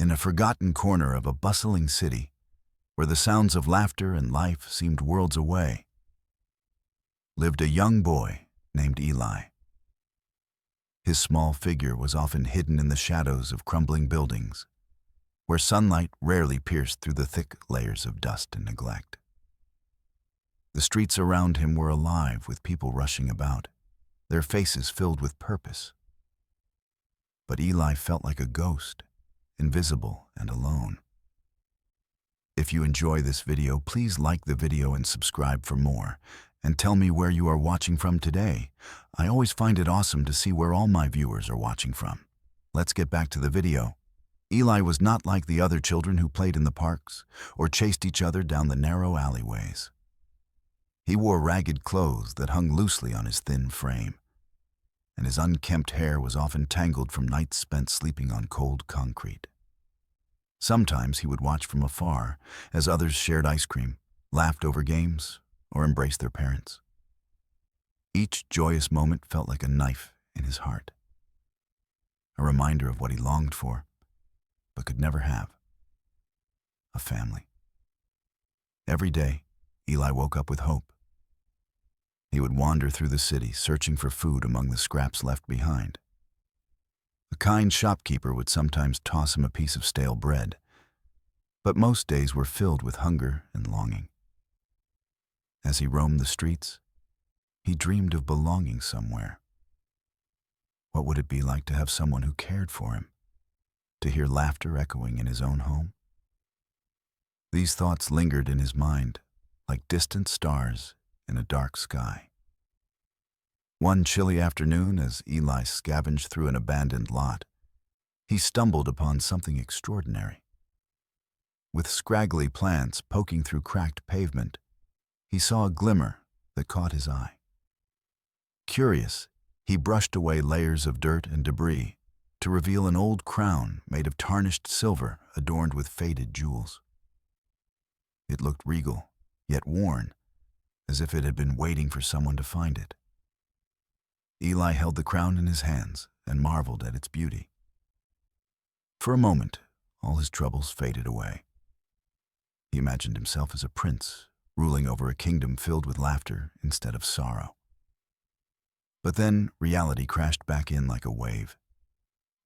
In a forgotten corner of a bustling city, where the sounds of laughter and life seemed worlds away, lived a young boy named Eli. His small figure was often hidden in the shadows of crumbling buildings, where sunlight rarely pierced through the thick layers of dust and neglect. The streets around him were alive with people rushing about, their faces filled with purpose. But Eli felt like a ghost, invisible and alone. If you enjoy this video, please like the video and subscribe for more, and tell me where you are watching from today. I always find it awesome to see where all my viewers are watching from. Let's get back to the video. Eli was not like the other children who played in the parks or chased each other down the narrow alleyways. He wore ragged clothes that hung loosely on his thin frame, and his unkempt hair was often tangled from nights spent sleeping on cold concrete. Sometimes he would watch from afar as others shared ice cream, laughed over games, or embraced their parents. Each joyous moment felt like a knife in his heart, a reminder of what he longed for, but could never have: a family. Every day, Eli woke up with hope. He would wander through the city, searching for food among the scraps left behind. A kind shopkeeper would sometimes toss him a piece of stale bread, but most days were filled with hunger and longing. As he roamed the streets, he dreamed of belonging somewhere. What would it be like to have someone who cared for him, to hear laughter echoing in his own home? These thoughts lingered in his mind like distant stars in a dark sky. One chilly afternoon, as Eli scavenged through an abandoned lot, he stumbled upon something extraordinary. With scraggly plants poking through cracked pavement, he saw a glimmer that caught his eye. Curious, he brushed away layers of dirt and debris to reveal an old crown made of tarnished silver adorned with faded jewels. It looked regal, yet worn, as if it had been waiting for someone to find it. Eli held the crown in his hands and marveled at its beauty. For a moment, all his troubles faded away. He imagined himself as a prince, ruling over a kingdom filled with laughter instead of sorrow. But then reality crashed back in like a wave.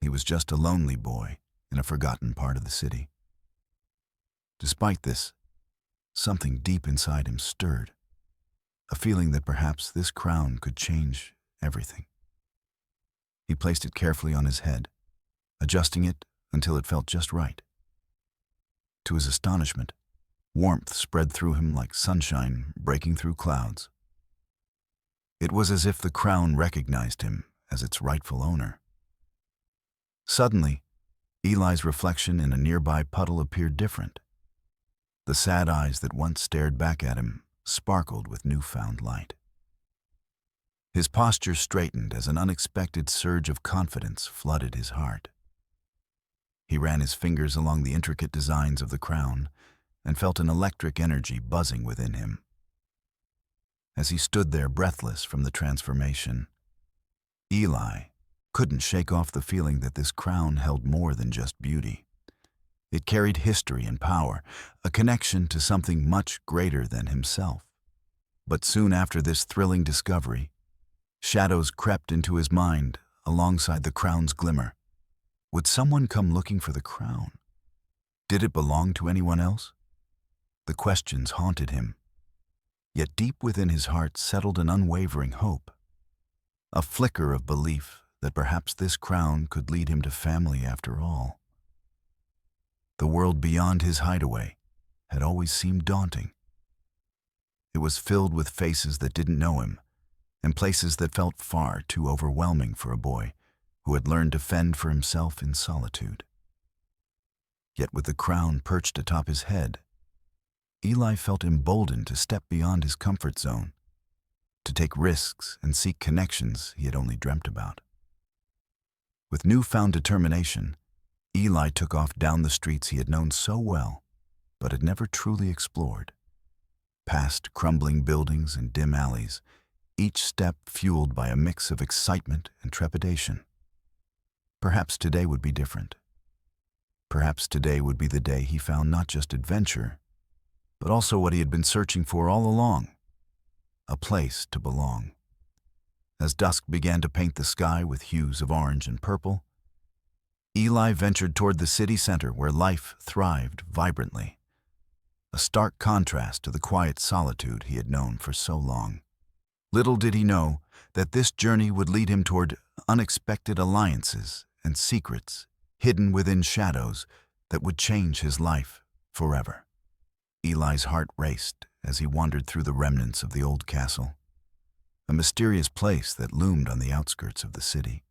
He was just a lonely boy in a forgotten part of the city. Despite this, something deep inside him stirred, a feeling that perhaps this crown could change everything. He placed it carefully on his head, adjusting it until it felt just right. To his astonishment, warmth spread through him like sunshine breaking through clouds. It was as if the crown recognized him as its rightful owner. Suddenly, Eli's reflection in a nearby puddle appeared different. The sad eyes that once stared back at him sparkled with newfound light. His posture straightened as an unexpected surge of confidence flooded his heart. He ran his fingers along the intricate designs of the crown and felt an electric energy buzzing within him. As he stood there breathless from the transformation, Eli couldn't shake off the feeling that this crown held more than just beauty. It carried history and power, a connection to something much greater than himself. But soon after this thrilling discovery, shadows crept into his mind alongside the crown's glimmer. Would someone come looking for the crown? Did it belong to anyone else? The questions haunted him. Yet deep within his heart settled an unwavering hope, a flicker of belief that perhaps this crown could lead him to family after all. The world beyond his hideaway had always seemed daunting. It was filled with faces that didn't know him, and places that felt far too overwhelming for a boy who had learned to fend for himself in solitude. Yet with the crown perched atop his head, Eli felt emboldened to step beyond his comfort zone, to take risks and seek connections he had only dreamt about. With newfound determination, Eli took off down the streets he had known so well, but had never truly explored. Past crumbling buildings and dim alleys, each step fueled by a mix of excitement and trepidation. Perhaps today would be different. Perhaps today would be the day he found not just adventure, but also what he had been searching for all along, a place to belong. As dusk began to paint the sky with hues of orange and purple, Eli ventured toward the city center where life thrived vibrantly, a stark contrast to the quiet solitude he had known for so long. Little did he know that this journey would lead him toward unexpected alliances and secrets hidden within shadows that would change his life forever. Eli's heart raced as he wandered through the remnants of the old castle, a mysterious place that loomed on the outskirts of the city.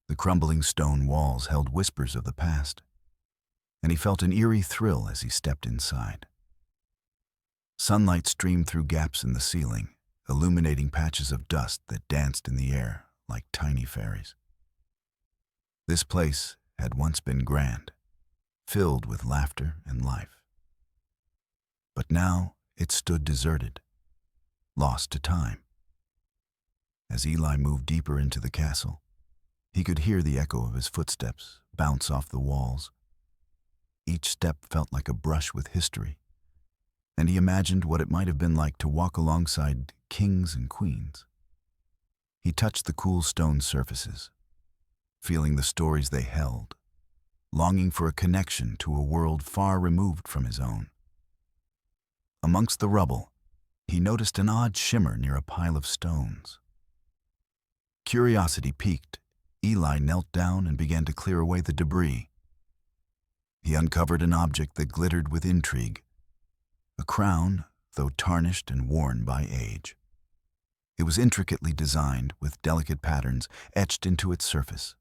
The crumbling stone walls held whispers of the past, and he felt an eerie thrill as he stepped inside. Sunlight streamed through gaps in the ceiling, illuminating patches of dust that danced in the air like tiny fairies. This place had once been grand, filled with laughter and life. But now it stood deserted, lost to time. As Eli moved deeper into the castle, he could hear the echo of his footsteps bounce off the walls. Each step felt like a brush with history, and he imagined what it might have been like to walk alongside kings and queens. He touched the cool stone surfaces, feeling the stories they held, longing for a connection to a world far removed from his own. Amongst the rubble, he noticed an odd shimmer near a pile of stones. Curiosity piqued, Eli knelt down and began to clear away the debris. He uncovered an object that glittered with intrigue, a crown, though tarnished and worn by age. It was intricately designed, with delicate patterns etched into its surface.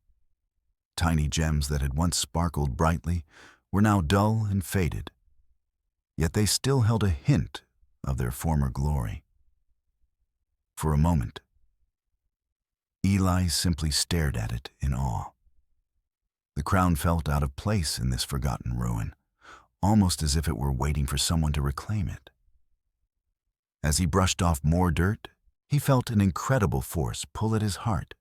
Tiny gems that had once sparkled brightly were now dull and faded, yet they still held a hint of their former glory. For a moment, Eli simply stared at it in awe. The crown felt out of place in this forgotten ruin, almost as if it were waiting for someone to reclaim it. As he brushed off more dirt, he felt an incredible force pull at his heart.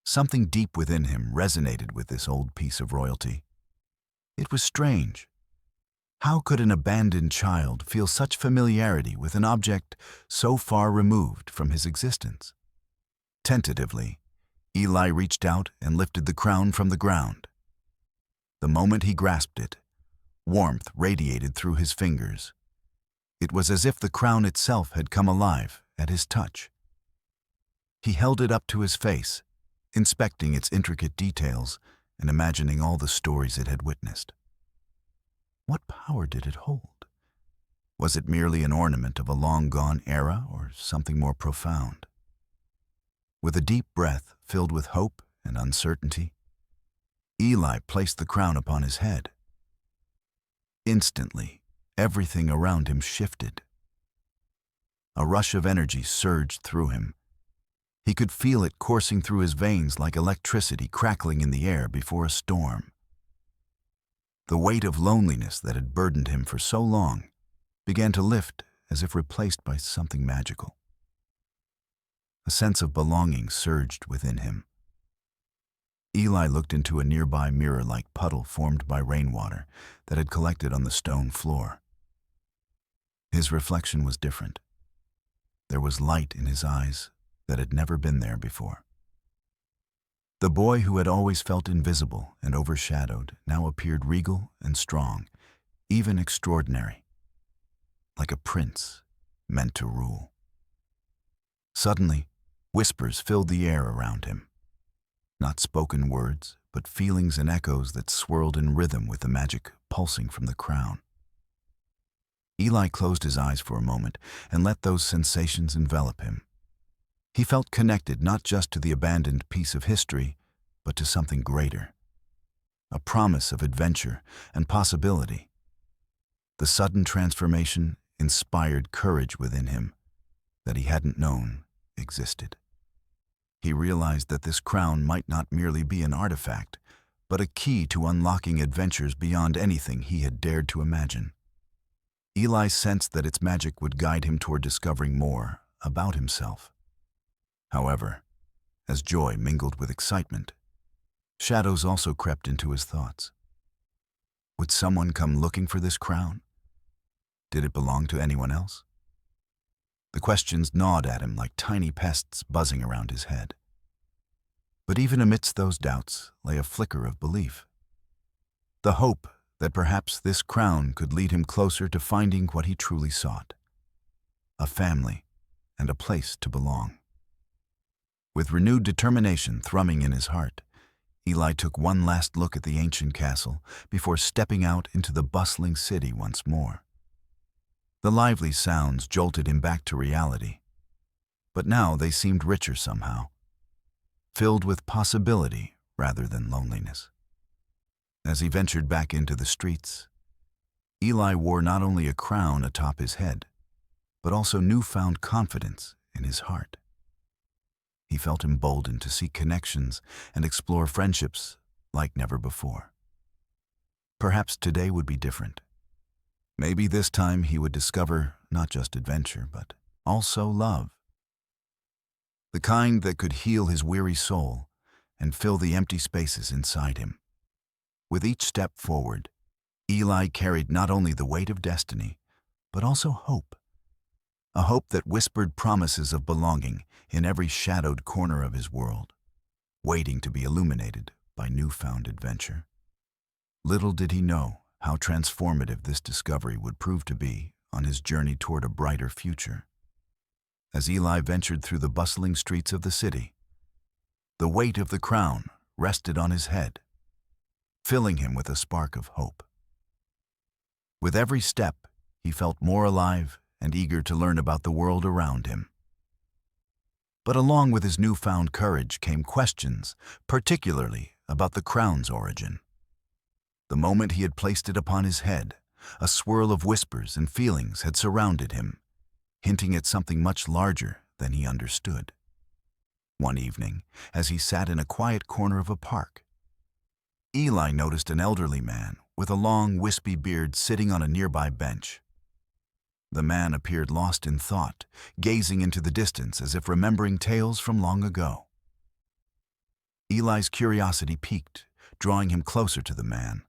Something deep within him resonated with this old piece of royalty. It was strange. How could an abandoned child feel such familiarity with an object so far removed from his existence? Tentatively, Eli reached out and lifted the crown from the ground. The moment he grasped it, warmth radiated through his fingers. It was as if the crown itself had come alive at his touch. He held it up to his face, inspecting its intricate details and imagining all the stories it had witnessed. What power did it hold? Was it merely an ornament of a long-gone era or something more profound? With a deep breath filled with hope and uncertainty, Eli placed the crown upon his head. Instantly, everything around him shifted. A rush of energy surged through him. He could feel it coursing through his veins like electricity crackling in the air before a storm. The weight of loneliness that had burdened him for so long began to lift as if replaced by something magical. A sense of belonging surged within him. Eli looked into a nearby mirror-like puddle formed by rainwater that had collected on the stone floor. His reflection was different. There was light in his eyes that had never been there before. The boy who had always felt invisible and overshadowed now appeared regal and strong, even extraordinary, like a prince meant to rule. Suddenly, whispers filled the air around him. Not spoken words, but feelings and echoes that swirled in rhythm with the magic pulsing from the crown. Eli closed his eyes for a moment and let those sensations envelop him. He felt connected not just to the abandoned piece of history, but to something greater, a promise of adventure and possibility. The sudden transformation inspired courage within him that he hadn't known existed. He realized that this crown might not merely be an artifact, but a key to unlocking adventures beyond anything he had dared to imagine. Eli sensed that its magic would guide him toward discovering more about himself. However, as joy mingled with excitement, shadows also crept into his thoughts. Would someone come looking for this crown? Did it belong to anyone else? The questions gnawed at him like tiny pests buzzing around his head. But even amidst those doubts lay a flicker of belief. The hope that perhaps this crown could lead him closer to finding what he truly sought: a family and a place to belong. With renewed determination thrumming in his heart, Eli took one last look at the ancient castle before stepping out into the bustling city once more. The lively sounds jolted him back to reality, but now they seemed richer somehow, filled with possibility rather than loneliness. As he ventured back into the streets, Eli wore not only a crown atop his head, but also newfound confidence in his heart. He felt emboldened to seek connections and explore friendships like never before. Perhaps today would be different. Maybe this time he would discover not just adventure, but also love. The kind that could heal his weary soul and fill the empty spaces inside him. With each step forward, Eli carried not only the weight of destiny, but also hope. A hope that whispered promises of belonging in every shadowed corner of his world, waiting to be illuminated by newfound adventure. Little did he know how transformative this discovery would prove to be on his journey toward a brighter future. As Eli ventured through the bustling streets of the city, the weight of the crown rested on his head, filling him with a spark of hope. With every step, he felt more alive and eager to learn about the world around him. But along with his newfound courage came questions, particularly about the crown's origin. The moment he had placed it upon his head, a swirl of whispers and feelings had surrounded him, hinting at something much larger than he understood. One evening, as he sat in a quiet corner of a park, Eli noticed an elderly man with a long, wispy beard sitting on a nearby bench. The man appeared lost in thought, gazing into the distance as if remembering tales from long ago. Eli's curiosity piqued, drawing him closer to the man.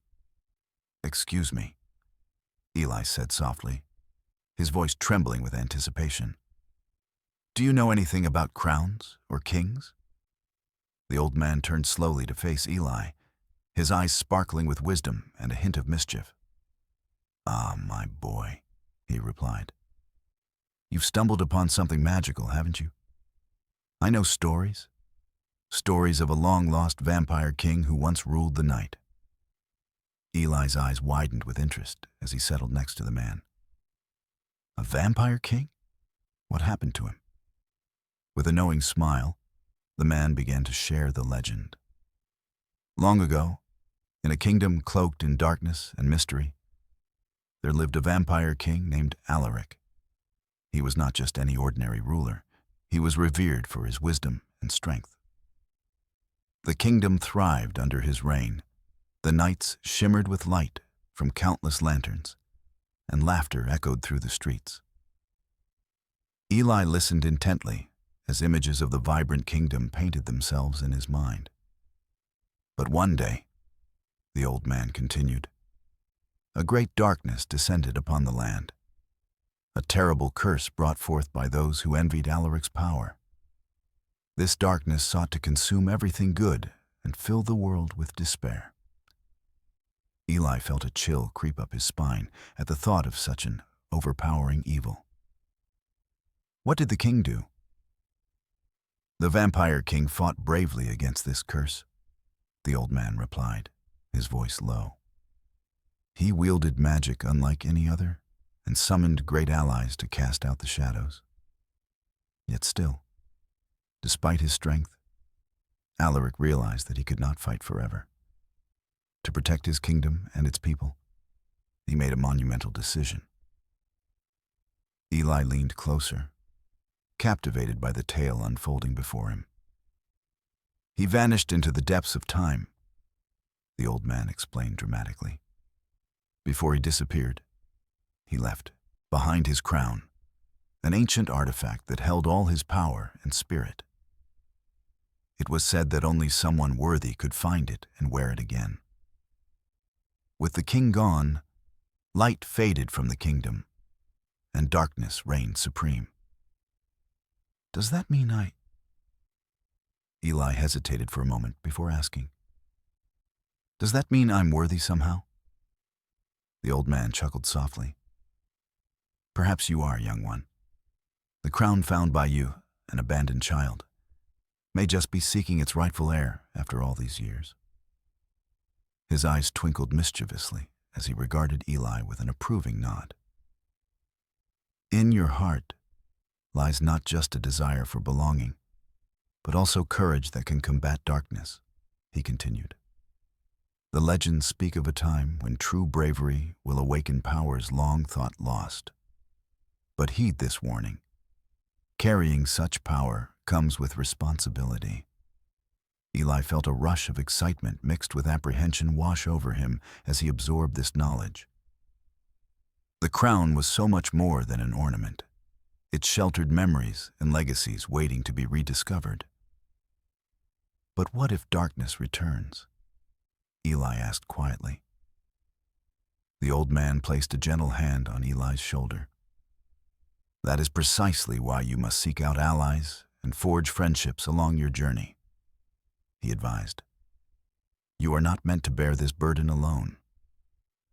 "Excuse me," Eli said softly, his voice trembling with anticipation. "Do you know anything about crowns or kings?" The old man turned slowly to face Eli, his eyes sparkling with wisdom and a hint of mischief. "Ah, my boy," he replied. "You've stumbled upon something magical, haven't you? I know stories of a long-lost vampire king who once ruled the night." Eli's eyes widened with interest as he settled next to the man. "A vampire king? What happened to him?" With a knowing smile, the man began to share the legend. Long ago, in a kingdom cloaked in darkness and mystery, there lived a vampire king named Alaric. He was not just any ordinary ruler. He was revered for his wisdom and strength. The kingdom thrived under his reign. The nights shimmered with light from countless lanterns, and laughter echoed through the streets. Eli listened intently as images of the vibrant kingdom painted themselves in his mind. But one day, the old man continued, a great darkness descended upon the land, a terrible curse brought forth by those who envied Alaric's power. This darkness sought to consume everything good and fill the world with despair. Eli felt a chill creep up his spine at the thought of such an overpowering evil. What did the king do? The vampire king fought bravely against this curse, the old man replied, his voice low. He wielded magic unlike any other and summoned great allies to cast out the shadows. Yet still, despite his strength, Alaric realized that he could not fight forever. To protect his kingdom and its people, he made a monumental decision. Eli leaned closer, captivated by the tale unfolding before him. He vanished into the depths of time, the old man explained dramatically. Before he disappeared, he left behind his crown an ancient artifact that held all his power and spirit. It was said that only someone worthy could find it and wear it again. With the king gone, light faded from the kingdom, and darkness reigned supreme. Does that mean Eli hesitated for a moment before asking, does that mean I'm worthy somehow? The old man chuckled softly. Perhaps you are, young one. The crown found by you, an abandoned child, may just be seeking its rightful heir after all these years. His eyes twinkled mischievously as he regarded Eli with an approving nod. In your heart lies not just a desire for belonging, but also courage that can combat darkness, he continued. The legends speak of a time when true bravery will awaken powers long thought lost. But heed this warning. Carrying such power comes with responsibility. Eli felt a rush of excitement mixed with apprehension wash over him as he absorbed this knowledge. The crown was so much more than an ornament. It sheltered memories and legacies waiting to be rediscovered. But what if darkness returns? Eli asked quietly. The old man placed a gentle hand on Eli's shoulder. That is precisely why you must seek out allies and forge friendships along your journey, he advised. You are not meant to bear this burden alone.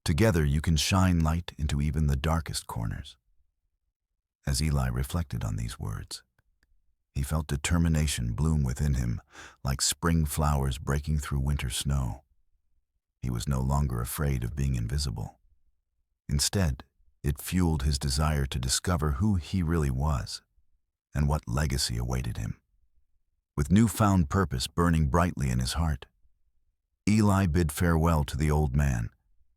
Together you can shine light into even the darkest corners. As Eli reflected on these words, he felt determination bloom within him like spring flowers breaking through winter snow. He was no longer afraid of being invisible. Instead, it fueled his desire to discover who he really was and what legacy awaited him. With newfound purpose burning brightly in his heart, Eli bid farewell to the old man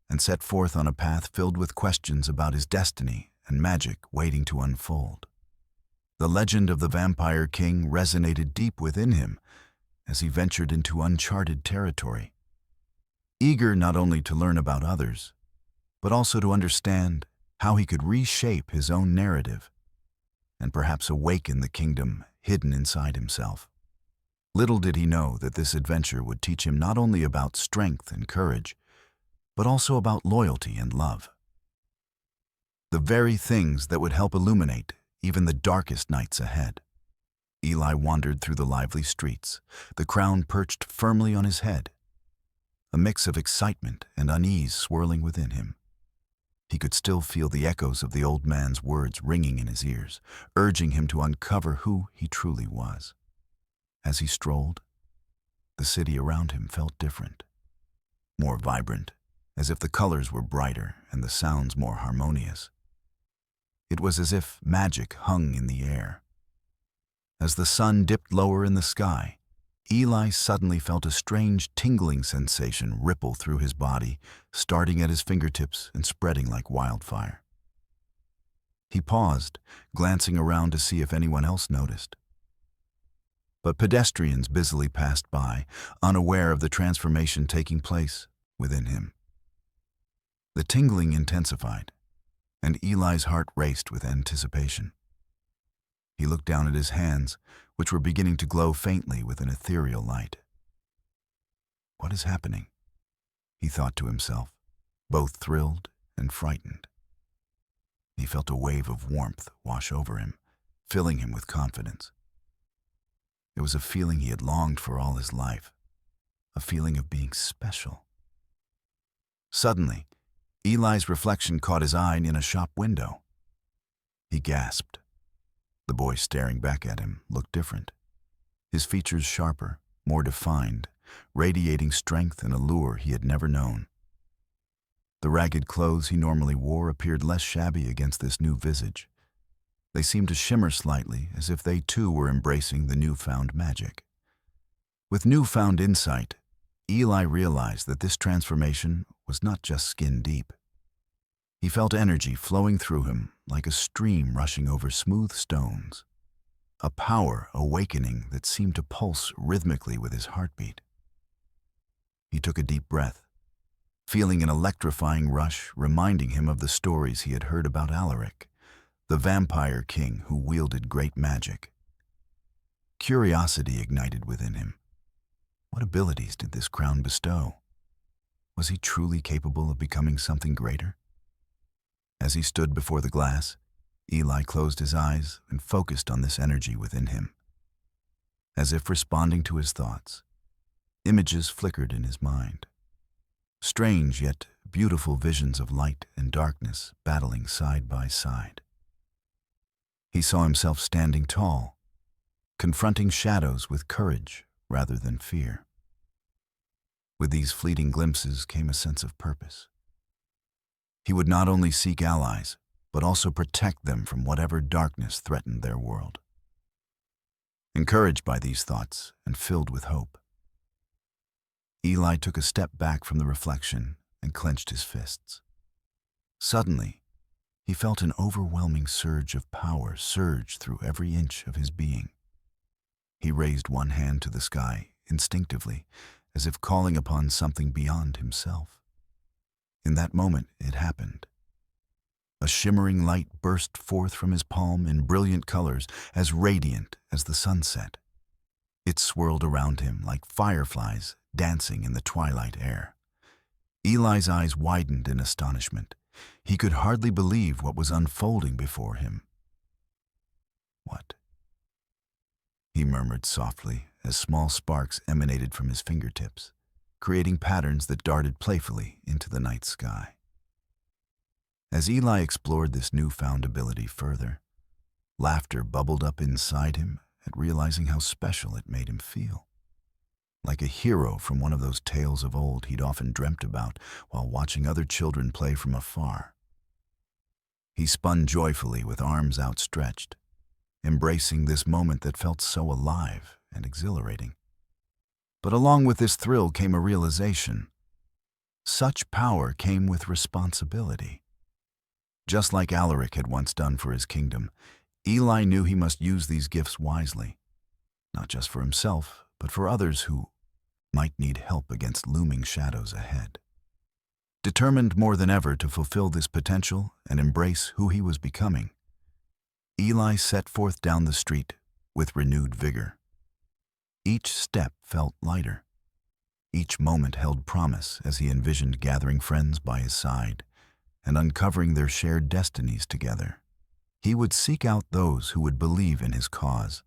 and set forth on a path filled with questions about his destiny and magic waiting to unfold. The legend of the Vampire King resonated deep within him as he ventured into uncharted territory, eager not only to learn about others, but also to understand how he could reshape his own narrative and perhaps awaken the kingdom hidden inside himself. Little did he know that this adventure would teach him not only about strength and courage, but also about loyalty and love. The very things that would help illuminate even the darkest nights ahead. Eli wandered through the lively streets, the crown perched firmly on his head, a mix of excitement and unease swirling within him. He could still feel the echoes of the old man's words ringing in his ears, urging him to uncover who he truly was. As he strolled, the city around him felt different, more vibrant, as if the colors were brighter and the sounds more harmonious. It was as if magic hung in the air. As the sun dipped lower in the sky, Eli suddenly felt a strange tingling sensation ripple through his body, starting at his fingertips and spreading like wildfire. He paused, glancing around to see if anyone else noticed. But pedestrians busily passed by, unaware of the transformation taking place within him. The tingling intensified, and Eli's heart raced with anticipation. He looked down at his hands, which were beginning to glow faintly with an ethereal light. What is happening? He thought to himself, both thrilled and frightened. He felt a wave of warmth wash over him, filling him with confidence. It was a feeling he had longed for all his life, a feeling of being special. Suddenly, Eli's reflection caught his eye in a shop window. He gasped. The boy staring back at him looked different, his features sharper, more defined, radiating strength and allure he had never known. The ragged clothes he normally wore appeared less shabby against this new visage. They seemed to shimmer slightly, as if they too were embracing the newfound magic. With newfound insight, Eli realized that this transformation was not just skin deep. He felt energy flowing through him like a stream rushing over smooth stones, a power awakening that seemed to pulse rhythmically with his heartbeat. He took a deep breath, feeling an electrifying rush reminding him of the stories he had heard about Alaric, the vampire king who wielded great magic. Curiosity ignited within him. What abilities did this crown bestow? Was he truly capable of becoming something greater? As he stood before the glass, Eli closed his eyes and focused on this energy within him. As if responding to his thoughts, images flickered in his mind. Strange yet beautiful visions of light and darkness battling side by side. He saw himself standing tall, confronting shadows with courage rather than fear. With these fleeting glimpses came a sense of purpose. He would not only seek allies, but also protect them from whatever darkness threatened their world. Encouraged by these thoughts and filled with hope, Eli took a step back from the reflection and clenched his fists. Suddenly, he felt an overwhelming surge of power surge through every inch of his being. He raised one hand to the sky instinctively, as if calling upon something beyond himself. In that moment, it happened. A shimmering light burst forth from his palm in brilliant colors, as radiant as the sunset. It swirled around him like fireflies dancing in the twilight air. Eli's eyes widened in astonishment. He could hardly believe what was unfolding before him. "What?" he murmured softly as small sparks emanated from his fingertips, creating patterns that darted playfully into the night sky. As Eli explored this newfound ability further, laughter bubbled up inside him at realizing how special it made him feel. Like a hero from one of those tales of old he'd often dreamt about while watching other children play from afar. He spun joyfully with arms outstretched, embracing this moment that felt so alive and exhilarating. But along with this thrill came a realization. Such power came with responsibility. Just like Alaric had once done for his kingdom, Eli knew he must use these gifts wisely, not just for himself, but for others who might need help against looming shadows ahead. Determined more than ever to fulfill this potential and embrace who he was becoming, Eli set forth down the street with renewed vigor. Each step felt lighter. Each moment held promise as he envisioned gathering friends by his side and uncovering their shared destinies together. He would seek out those who would believe in his cause,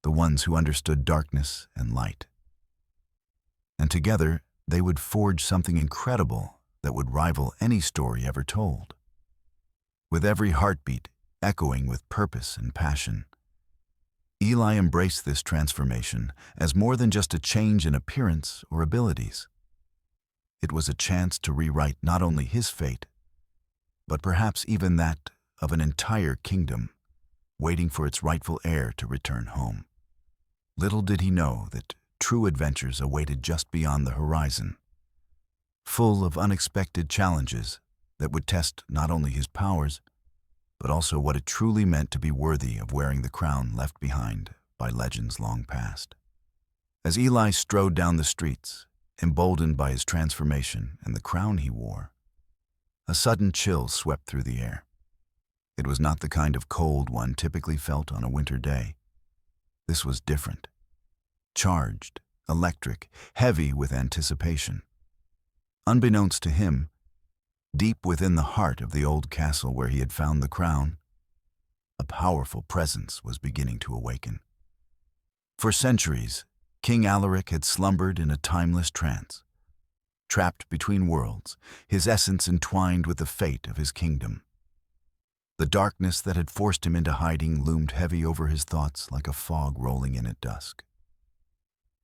the ones who understood darkness and light. And together, they would forge something incredible that would rival any story ever told. With every heartbeat echoing with purpose and passion, Eli embraced this transformation as more than just a change in appearance or abilities. It was a chance to rewrite not only his fate, but perhaps even that of an entire kingdom, waiting for its rightful heir to return home. Little did he know that true adventures awaited just beyond the horizon, full of unexpected challenges that would test not only his powers, but also what it truly meant to be worthy of wearing the crown left behind by legends long past. As Eli strode down the streets, emboldened by his transformation and the crown he wore, a sudden chill swept through the air. It was not the kind of cold one typically felt on a winter day. This was different. Charged, electric, heavy with anticipation. Unbeknownst to him, deep within the heart of the old castle where he had found the crown, a powerful presence was beginning to awaken. For centuries, King Alaric had slumbered in a timeless trance. Trapped between worlds, his essence entwined with the fate of his kingdom. The darkness that had forced him into hiding loomed heavy over his thoughts like a fog rolling in at dusk.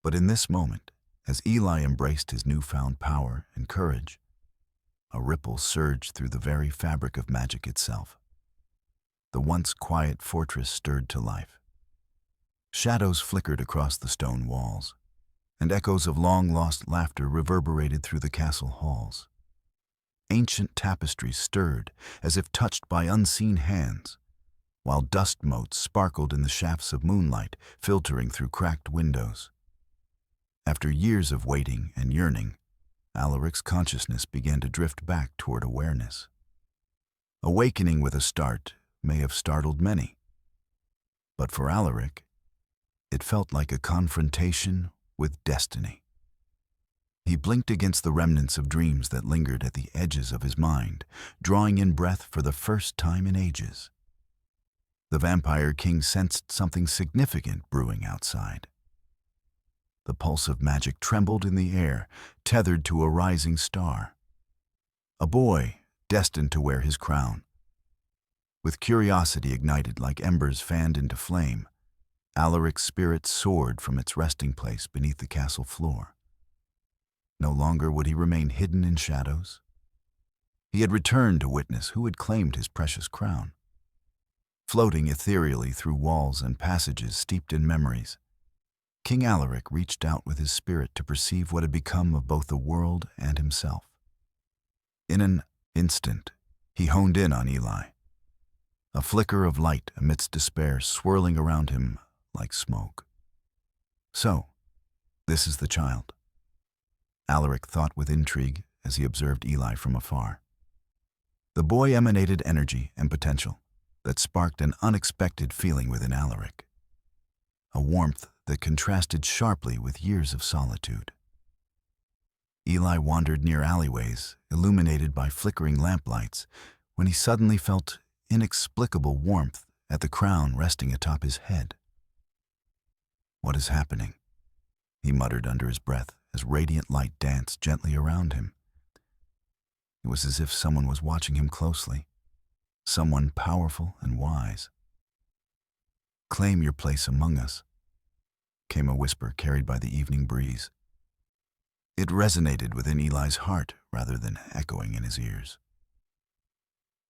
But in this moment, as Eli embraced his newfound power and courage, a ripple surged through the very fabric of magic itself. The once quiet fortress stirred to life. Shadows flickered across the stone walls, and echoes of long-lost laughter reverberated through the castle halls. Ancient tapestries stirred as if touched by unseen hands, while dust motes sparkled in the shafts of moonlight filtering through cracked windows. After years of waiting and yearning, Alaric's consciousness began to drift back toward awareness. Awakening with a start may have startled many, but for Alaric, it felt like a confrontation with destiny. He blinked against the remnants of dreams that lingered at the edges of his mind, drawing in breath for the first time in ages. The Vampire King sensed something significant brewing outside. The pulse of magic trembled in the air, tethered to a rising star. A boy destined to wear his crown. With curiosity ignited like embers fanned into flame, Alaric's spirit soared from its resting place beneath the castle floor. No longer would he remain hidden in shadows. He had returned to witness who had claimed his precious crown. Floating ethereally through walls and passages steeped in memories, King Alaric reached out with his spirit to perceive what had become of both the world and himself. In an instant, he honed in on Eli, a flicker of light amidst despair swirling around him like smoke. So, this is the child, Alaric thought with intrigue as he observed Eli from afar. The boy emanated energy and potential that sparked an unexpected feeling within Alaric, a warmth that contrasted sharply with years of solitude. Eli wandered near alleyways, illuminated by flickering lamplights, when he suddenly felt inexplicable warmth at the crown resting atop his head. "What is happening?" he muttered under his breath as radiant light danced gently around him. It was as if someone was watching him closely, someone powerful and wise. "Claim your place among us," came a whisper carried by the evening breeze. It resonated within Eli's heart rather than echoing in his ears.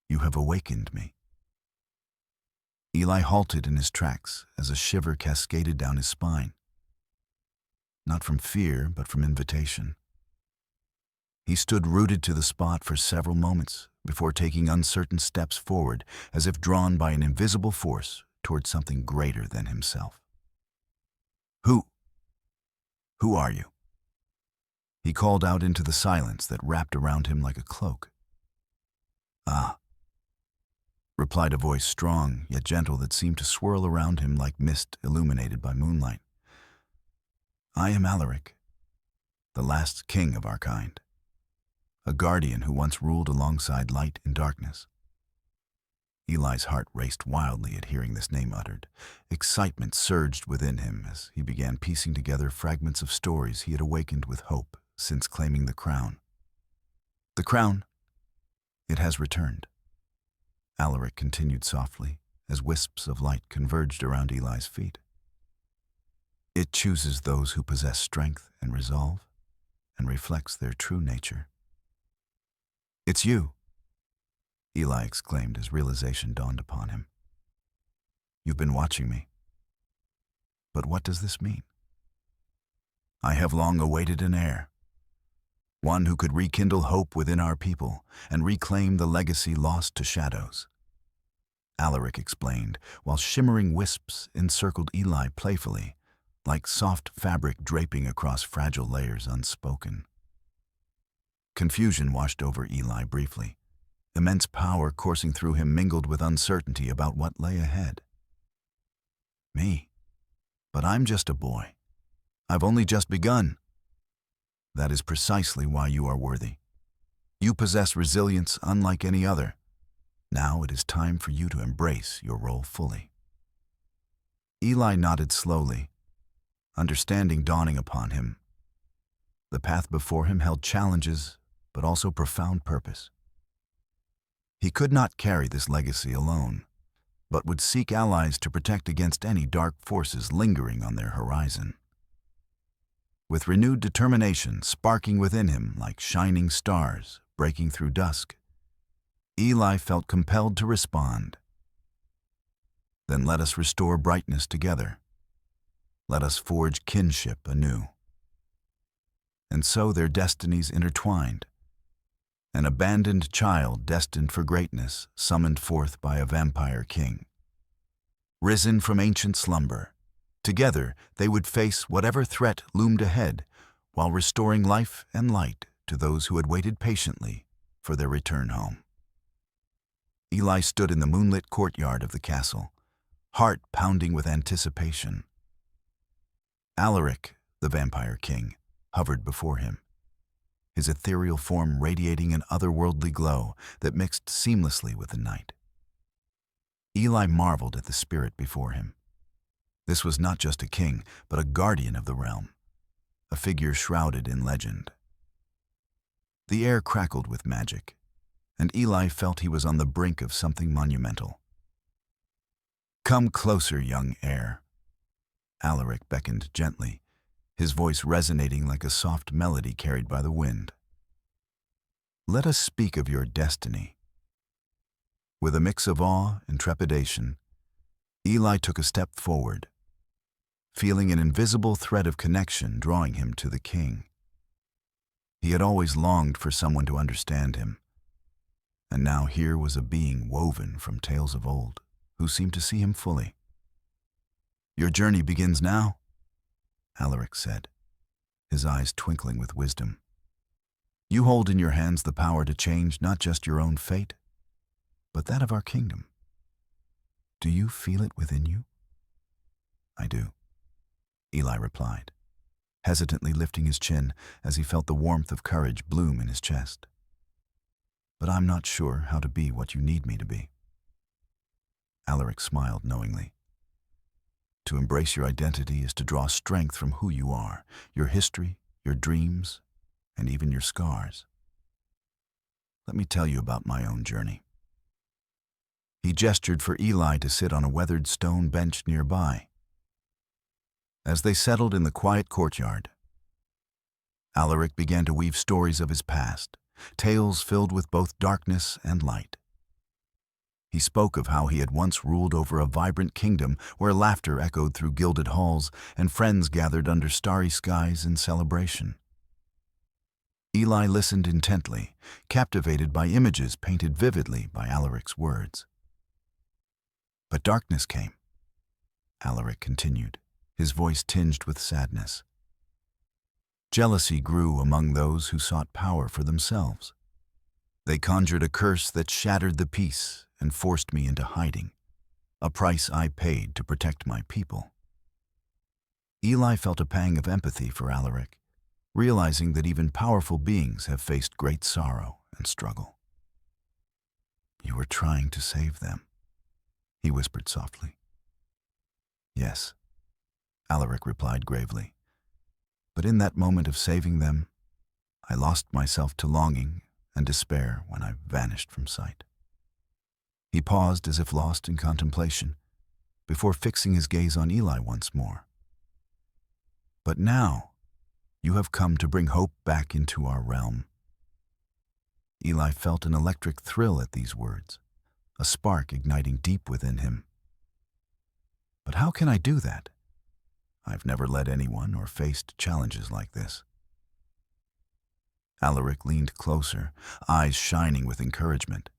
"You have awakened me." Eli halted in his tracks as a shiver cascaded down his spine. Not from fear, but from invitation. He stood rooted to the spot for several moments before taking uncertain steps forward, as if drawn by an invisible force toward something greater than himself. Who are you?" he called out into the silence that wrapped around him like a cloak. "Ah," replied a voice strong yet gentle that seemed to swirl around him like mist illuminated by moonlight. "I am Alaric, the last king of our kind, a guardian who once ruled alongside light and darkness." Eli's heart raced wildly at hearing this name uttered. Excitement surged within him as he began piecing together fragments of stories he had awakened with hope since claiming the crown. "The crown, it has returned," Alaric continued softly as wisps of light converged around Eli's feet. "It chooses those who possess strength and resolve and reflects their true nature." "It's you," Eli exclaimed as realization dawned upon him. "You've been watching me. But what does this mean?" "I have long awaited an heir, one who could rekindle hope within our people and reclaim the legacy lost to shadows," Alaric explained, while shimmering wisps encircled Eli playfully, like soft fabric draping across fragile layers unspoken. Confusion washed over Eli briefly. Immense power coursing through him mingled with uncertainty about what lay ahead. "Me? But I'm just a boy. I've only just begun." "That is precisely why you are worthy. You possess resilience unlike any other. Now it is time for you to embrace your role fully." Eli nodded slowly, understanding dawning upon him. The path before him held challenges, but also profound purpose. He could not carry this legacy alone, but would seek allies to protect against any dark forces lingering on their horizon. With renewed determination sparking within him like shining stars breaking through dusk, Eli felt compelled to respond. "Then let us restore brightness together. Let us forge kinship anew." And so their destinies intertwined. An abandoned child destined for greatness, summoned forth by a vampire king. Risen from ancient slumber, together they would face whatever threat loomed ahead, while restoring life and light to those who had waited patiently for their return home. Eli stood in the moonlit courtyard of the castle, heart pounding with anticipation. Alaric, the Vampire King, hovered before him, his ethereal form radiating an otherworldly glow that mixed seamlessly with the night. Eli marveled at the spirit before him. This was not just a king, but a guardian of the realm, a figure shrouded in legend. The air crackled with magic, and Eli felt he was on the brink of something monumental. "Come closer, young heir." Alaric beckoned gently, his voice resonating like a soft melody carried by the wind. "Let us speak of your destiny." With a mix of awe and trepidation, Eli took a step forward, feeling an invisible thread of connection drawing him to the king. He had always longed for someone to understand him, and now here was a being woven from tales of old, who seemed to see him fully. "Your journey begins now," Alaric said, his eyes twinkling with wisdom. "You hold in your hands the power to change not just your own fate, but that of our kingdom. Do you feel it within you?" "I do," Eli replied, hesitantly lifting his chin as he felt the warmth of courage bloom in his chest. "But I'm not sure how to be what you need me to be." Alaric smiled knowingly. To embrace your identity is to draw strength from who you are, your history, your dreams, and even your scars. Let me tell you about my own journey. He gestured for Eli to sit on a weathered stone bench nearby. As they settled in the quiet courtyard, Alaric began to weave stories of his past, tales filled with both darkness and light. He spoke of how he had once ruled over a vibrant kingdom where laughter echoed through gilded halls and friends gathered under starry skies in celebration. Eli listened intently, captivated by images painted vividly by Alaric's words. But darkness came, Alaric continued, his voice tinged with sadness. Jealousy grew among those who sought power for themselves. They conjured a curse that shattered the peace and forced me into hiding, a price I paid to protect my people. Eli felt a pang of empathy for Alaric, realizing that even powerful beings have faced great sorrow and struggle. "You were trying to save them," he whispered softly. "Yes," Alaric replied gravely. "But in that moment of saving them, I lost myself to longing and despair when I vanished from sight." He paused as if lost in contemplation, before fixing his gaze on Eli once more. "But now, you have come to bring hope back into our realm." Eli felt an electric thrill at these words, a spark igniting deep within him. "But how can I do that? I've never led anyone or faced challenges like this." Alaric leaned closer, eyes shining with encouragement.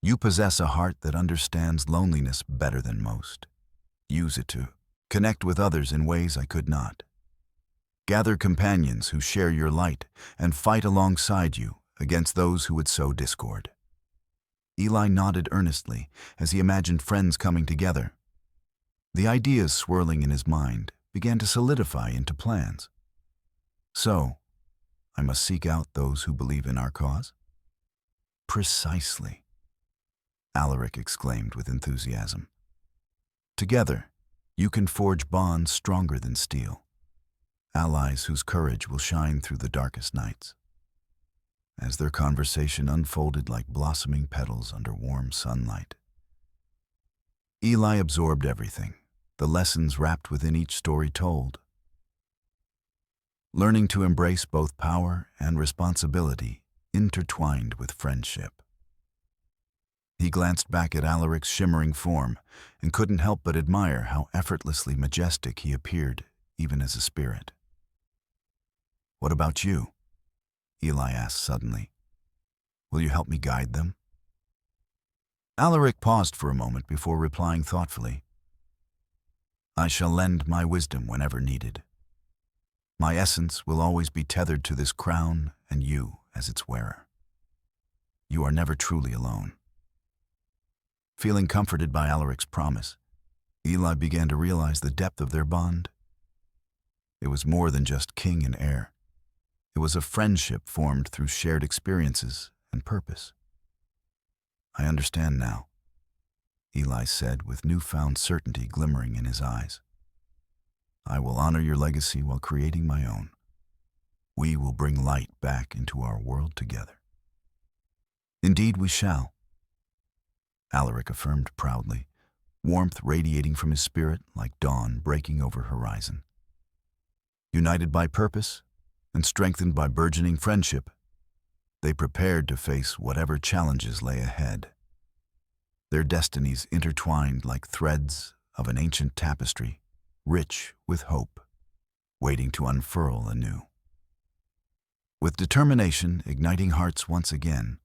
"You possess a heart that understands loneliness better than most. Use it to connect with others in ways I could not. Gather companions who share your light and fight alongside you against those who would sow discord." Eli nodded earnestly as he imagined friends coming together. The ideas swirling in his mind began to solidify into plans. "So, I must seek out those who believe in our cause?" "Precisely," Alaric exclaimed with enthusiasm. "Together, you can forge bonds stronger than steel, allies whose courage will shine through the darkest nights." As their conversation unfolded like blossoming petals under warm sunlight, Eli absorbed everything, the lessons wrapped within each story told. Learning to embrace both power and responsibility intertwined with friendship. He glanced back at Alaric's shimmering form and couldn't help but admire how effortlessly majestic he appeared, even as a spirit. "What about you?" Eli asked suddenly. "Will you help me guide them?" Alaric paused for a moment before replying thoughtfully. "I shall lend my wisdom whenever needed. My essence will always be tethered to this crown and you as its wearer. You are never truly alone." Feeling comforted by Alaric's promise, Eli began to realize the depth of their bond. It was more than just king and heir. It was a friendship formed through shared experiences and purpose. "I understand now," Eli said with newfound certainty glimmering in his eyes. "I will honor your legacy while creating my own. We will bring light back into our world together." "Indeed we shall," Alaric affirmed proudly, warmth radiating from his spirit like dawn breaking over horizon. United by purpose and strengthened by burgeoning friendship, they prepared to face whatever challenges lay ahead. Their destinies intertwined like threads of an ancient tapestry, rich with hope, waiting to unfurl anew. With determination igniting hearts once again,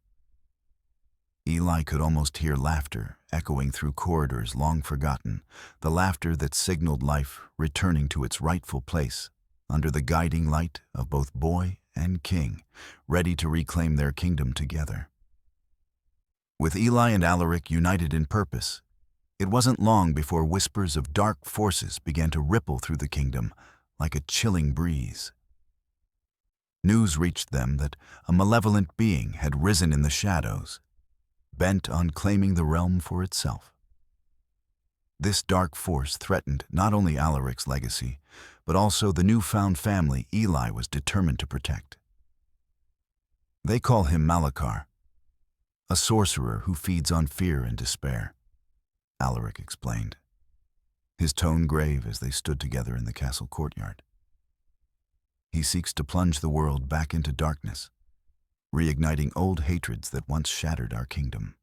Eli could almost hear laughter echoing through corridors long forgotten, the laughter that signaled life returning to its rightful place under the guiding light of both boy and king, ready to reclaim their kingdom together. With Eli and Alaric united in purpose, it wasn't long before whispers of dark forces began to ripple through the kingdom like a chilling breeze. News reached them that a malevolent being had risen in the shadows, bent on claiming the realm for itself. This dark force threatened not only Alaric's legacy, but also the newfound family Eli was determined to protect. "They call him Malachar, a sorcerer who feeds on fear and despair," Alaric explained, his tone grave as they stood together in the castle courtyard. "He seeks to plunge the world back into darkness, reigniting old hatreds that once shattered our kingdom."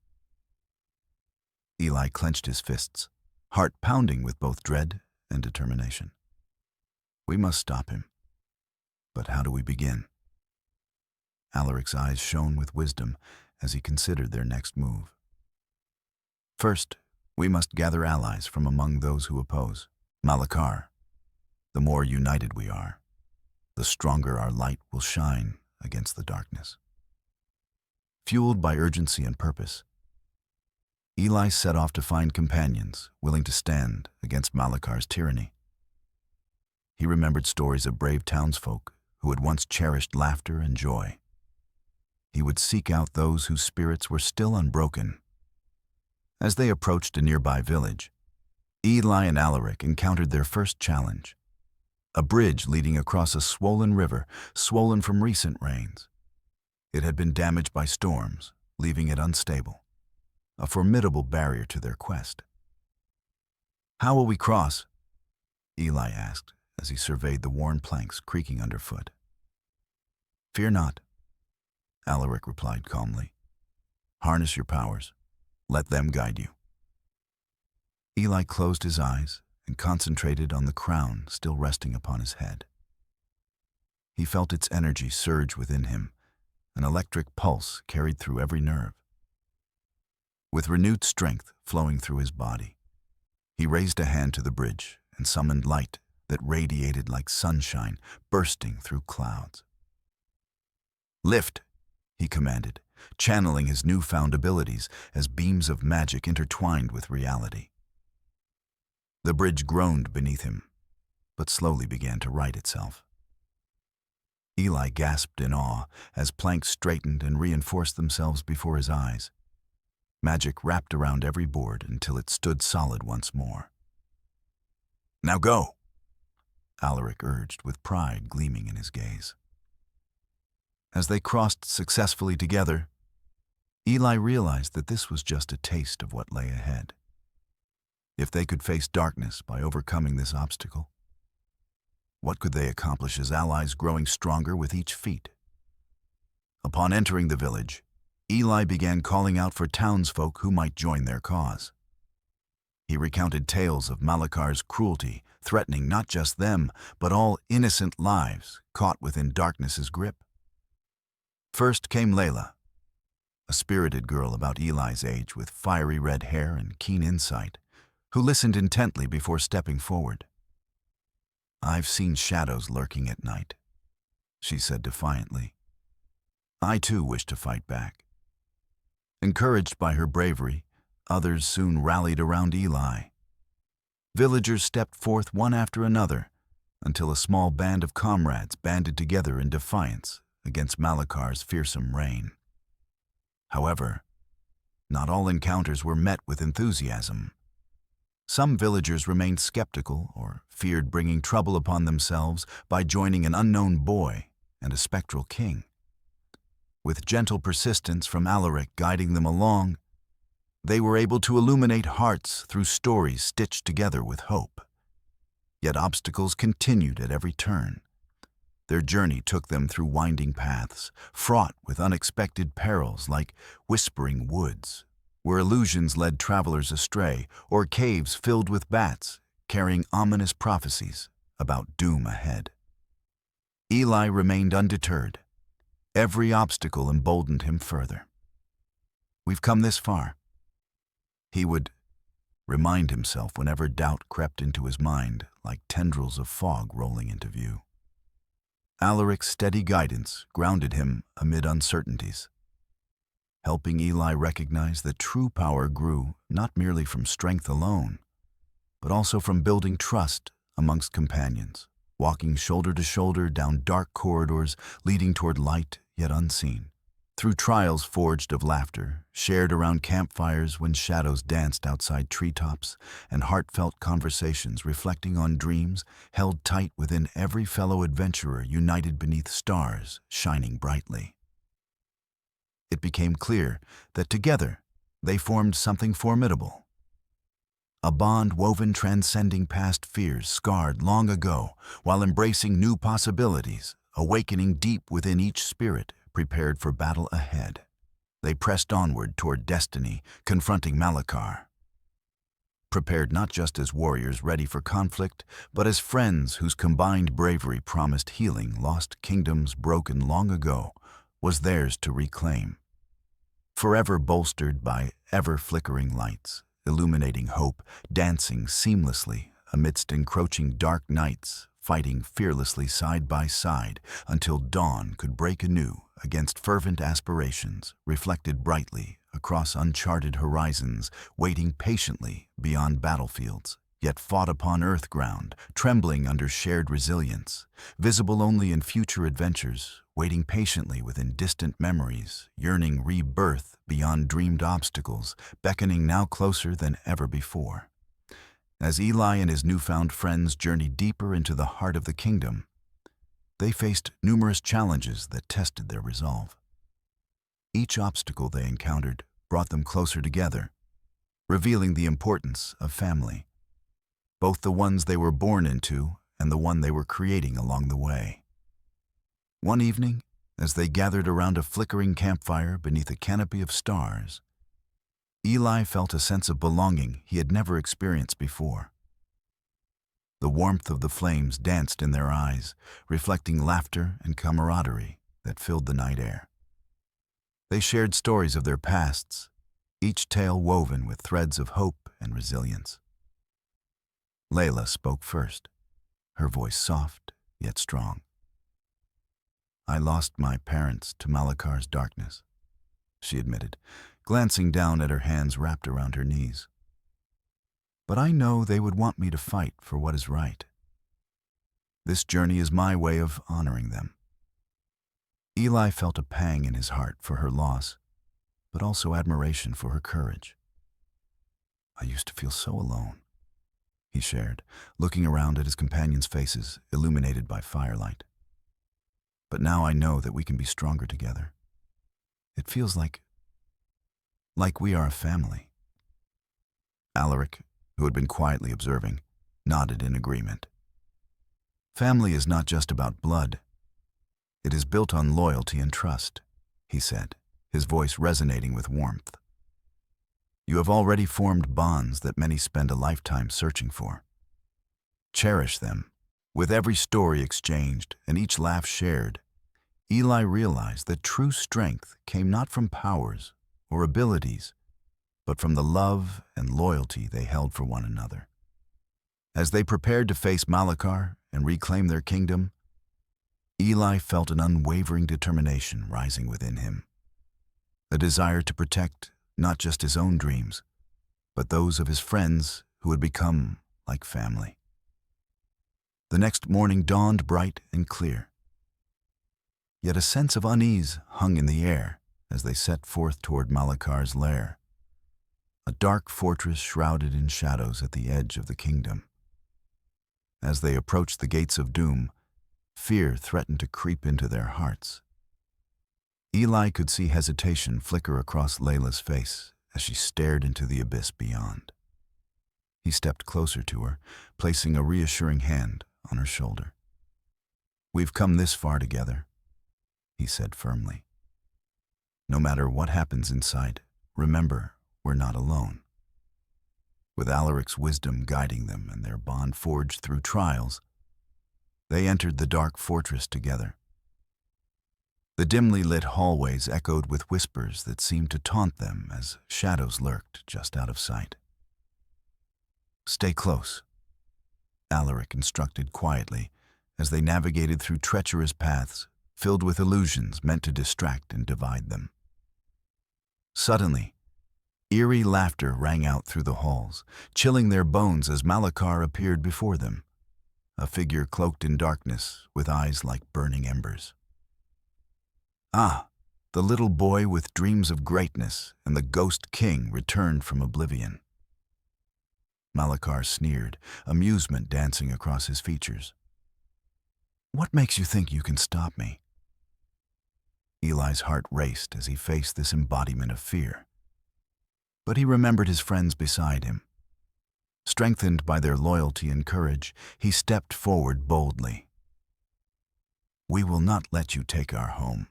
Eli clenched his fists, heart pounding with both dread and determination. "We must stop him. But how do we begin?" Alaric's eyes shone with wisdom as he considered their next move. "First, we must gather allies from among those who oppose. Malachar, the more united we are, the stronger our light will shine against the darkness." Fueled by urgency and purpose, Eli set off to find companions willing to stand against Malachar's tyranny. He remembered stories of brave townsfolk who had once cherished laughter and joy. He would seek out those whose spirits were still unbroken. As they approached a nearby village, Eli and Alaric encountered their first challenge: a bridge leading across a swollen river, swollen from recent rains. It had been damaged by storms, leaving it unstable, a formidable barrier to their quest. "How will we cross?" Eli asked as he surveyed the worn planks creaking underfoot. "Fear not," Alaric replied calmly. "Harness your powers. Let them guide you." Eli closed his eyes and concentrated on the crown still resting upon his head. He felt its energy surge within him, an electric pulse carried through every nerve. With renewed strength flowing through his body, he raised a hand to the bridge and summoned light that radiated like sunshine bursting through clouds. "Lift," he commanded, channeling his newfound abilities as beams of magic intertwined with reality. The bridge groaned beneath him, but slowly began to right itself. Eli gasped in awe as planks straightened and reinforced themselves before his eyes. Magic wrapped around every board until it stood solid once more. "Now go," Alaric urged with pride gleaming in his gaze. As they crossed successfully together, Eli realized that this was just a taste of what lay ahead. If they could face darkness by overcoming this obstacle, what could they accomplish as allies growing stronger with each feat? Upon entering the village, Eli began calling out for townsfolk who might join their cause. He recounted tales of Malachar's cruelty, threatening not just them, but all innocent lives caught within darkness's grip. First came Layla, a spirited girl about Eli's age with fiery red hair and keen insight, who listened intently before stepping forward. "I've seen shadows lurking at night," she said defiantly. "I too wish to fight back." Encouraged by her bravery, others soon rallied around Eli. Villagers stepped forth one after another, until a small band of comrades banded together in defiance against Malakar's fearsome reign. However, not all encounters were met with enthusiasm. Some villagers remained skeptical or feared bringing trouble upon themselves by joining an unknown boy and a spectral king. With gentle persistence from Alaric guiding them along, they were able to illuminate hearts through stories stitched together with hope. Yet obstacles continued at every turn. Their journey took them through winding paths, fraught with unexpected perils like whispering woods, where illusions led travelers astray, or caves filled with bats, carrying ominous prophecies about doom ahead. Eli remained undeterred. Every obstacle emboldened him further. "We've come this far," he would remind himself whenever doubt crept into his mind like tendrils of fog rolling into view. Alaric's steady guidance grounded him amid uncertainties, helping Eli recognize that true power grew not merely from strength alone, but also from building trust amongst companions, walking shoulder to shoulder down dark corridors leading toward light yet unseen, through trials forged of laughter, shared around campfires when shadows danced outside treetops, and heartfelt conversations reflecting on dreams held tight within every fellow adventurer united beneath stars shining brightly. It became clear that together they formed something formidable. A bond woven transcending past fears scarred long ago, while embracing new possibilities, awakening deep within each spirit prepared for battle ahead. They pressed onward toward destiny, confronting Malakar. Prepared not just as warriors ready for conflict, but as friends whose combined bravery promised healing lost kingdoms broken long ago was theirs to reclaim. Forever bolstered by ever-flickering lights, illuminating hope, dancing seamlessly amidst encroaching dark nights, fighting fearlessly side by side until dawn could break anew against fervent aspirations reflected brightly across uncharted horizons, waiting patiently beyond battlefields, yet fought upon earth ground, trembling under shared resilience, visible only in future adventures, waiting patiently within distant memories, yearning rebirth beyond dreamed obstacles, beckoning now closer than ever before. As Eli and his newfound friends journeyed deeper into the heart of the kingdom, they faced numerous challenges that tested their resolve. Each obstacle they encountered brought them closer together, revealing the importance of family, both the ones they were born into and the one they were creating along the way. One evening, as they gathered around a flickering campfire beneath a canopy of stars, Eli felt a sense of belonging he had never experienced before. The warmth of the flames danced in their eyes, reflecting laughter and camaraderie that filled the night air. They shared stories of their pasts, each tale woven with threads of hope and resilience. Layla spoke first, her voice soft yet strong. "I lost my parents to Malakar's darkness," she admitted, glancing down at her hands wrapped around her knees. "But I know they would want me to fight for what is right. This journey is my way of honoring them." Eli felt a pang in his heart for her loss, but also admiration for her courage. "I used to feel so alone," he shared, looking around at his companions' faces illuminated by firelight. "But now I know that we can be stronger together. It feels like we are a family." Alaric, who had been quietly observing, nodded in agreement. "Family is not just about blood. It is built on loyalty and trust," he said, his voice resonating with warmth. "You have already formed bonds that many spend a lifetime searching for. Cherish them." With every story exchanged and each laugh shared, Eli realized that true strength came not from powers or abilities, but from the love and loyalty they held for one another. As they prepared to face Malakar and reclaim their kingdom, Eli felt an unwavering determination rising within him, a desire to protect not just his own dreams, but those of his friends who had become like family. The next morning dawned bright and clear. Yet a sense of unease hung in the air as they set forth toward Malakar's lair, a dark fortress shrouded in shadows at the edge of the kingdom. As they approached the gates of doom, fear threatened to creep into their hearts. Eli could see hesitation flicker across Layla's face as she stared into the abyss beyond. He stepped closer to her, placing a reassuring hand on her shoulder. "We've come this far together," he said firmly. "No matter what happens inside, remember, we're not alone." With Alaric's wisdom guiding them and their bond forged through trials, they entered the dark fortress together. The dimly lit hallways echoed with whispers that seemed to taunt them as shadows lurked just out of sight. "Stay close," Alaric instructed quietly as they navigated through treacherous paths filled with illusions meant to distract and divide them. Suddenly, eerie laughter rang out through the halls, chilling their bones as Malakar appeared before them, a figure cloaked in darkness with eyes like burning embers. Ah, the little boy with dreams of greatness and the ghost king returned from oblivion. Malakar sneered, amusement dancing across his features. "What makes you think you can stop me?" Eli's heart raced as he faced this embodiment of fear. But he remembered his friends beside him. Strengthened by their loyalty and courage, he stepped forward boldly. "We will not let you take our home.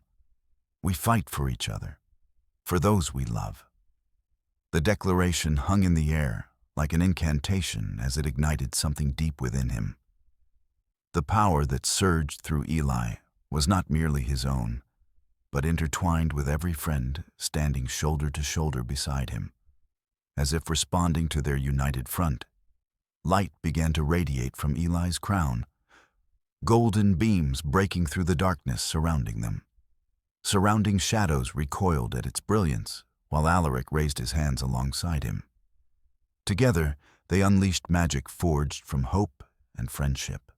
We fight for each other, for those we love." The declaration hung in the air like an incantation as it ignited something deep within him. The power that surged through Eli was not merely his own, but intertwined with every friend standing shoulder to shoulder beside him. As if responding to their united front, light began to radiate from Eli's crown, golden beams breaking through the darkness surrounding them. Surrounding shadows recoiled at its brilliance, while Alaric raised his hands alongside him. Together, they unleashed magic forged from hope and friendship.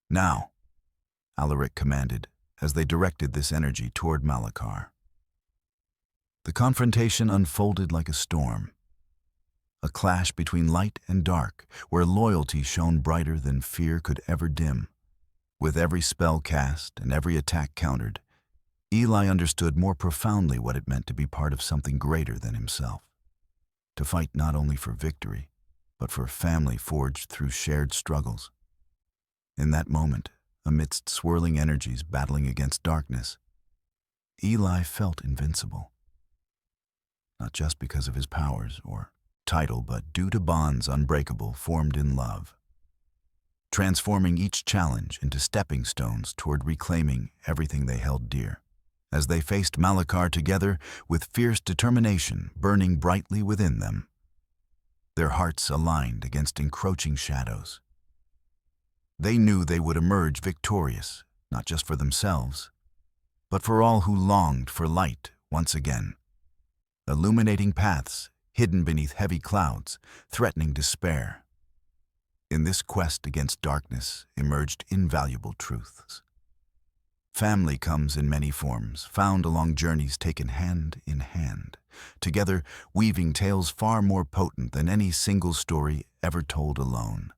"Now," Alaric commanded as they directed this energy toward Malakar. The confrontation unfolded like a storm, a clash between light and dark, where loyalty shone brighter than fear could ever dim. With every spell cast and every attack countered, Eli understood more profoundly what it meant to be part of something greater than himself. To fight not only for victory, but for a family forged through shared struggles. In that moment, amidst swirling energies battling against darkness, Eli felt invincible. Not just because of his powers or title, but due to bonds unbreakable formed in love, transforming each challenge into stepping stones toward reclaiming everything they held dear. As they faced Malakar together with fierce determination burning brightly within them, their hearts aligned against encroaching shadows. They knew they would emerge victorious, not just for themselves, but for all who longed for light once again, illuminating paths hidden beneath heavy clouds, threatening despair. In this quest against darkness emerged invaluable truths. Family comes in many forms, found along journeys taken hand in hand, together weaving tales far more potent than any single story ever told alone.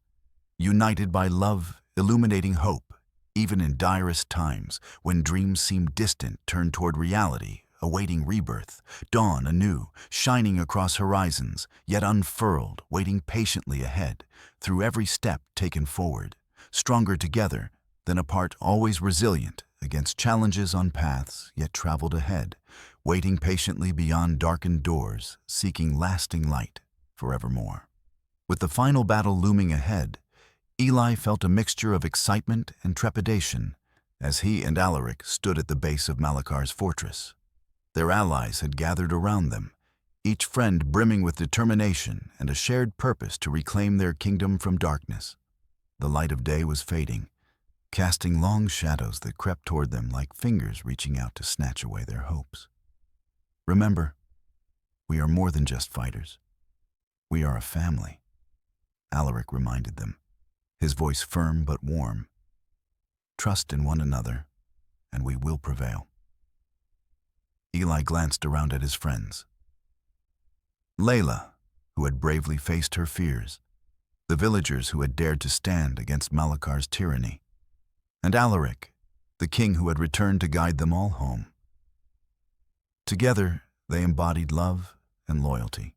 United by love, illuminating hope, even in direst times, when dreams seem distant, turn toward reality, awaiting rebirth, dawn anew, shining across horizons, yet unfurled, waiting patiently ahead, through every step taken forward, stronger together than apart, always resilient against challenges on paths yet traveled ahead, waiting patiently beyond darkened doors, seeking lasting light forevermore. With the final battle looming ahead, Eli felt a mixture of excitement and trepidation as he and Alaric stood at the base of Malakar's fortress. Their allies had gathered around them, each friend brimming with determination and a shared purpose to reclaim their kingdom from darkness. The light of day was fading, casting long shadows that crept toward them like fingers reaching out to snatch away their hopes. "Remember, we are more than just fighters. We are a family," Alaric reminded them, his voice firm but warm. "Trust in one another, and we will prevail." Eli glanced around at his friends. Layla, who had bravely faced her fears, the villagers who had dared to stand against Malakar's tyranny, and Alaric, the king who had returned to guide them all home. Together, they embodied love and loyalty,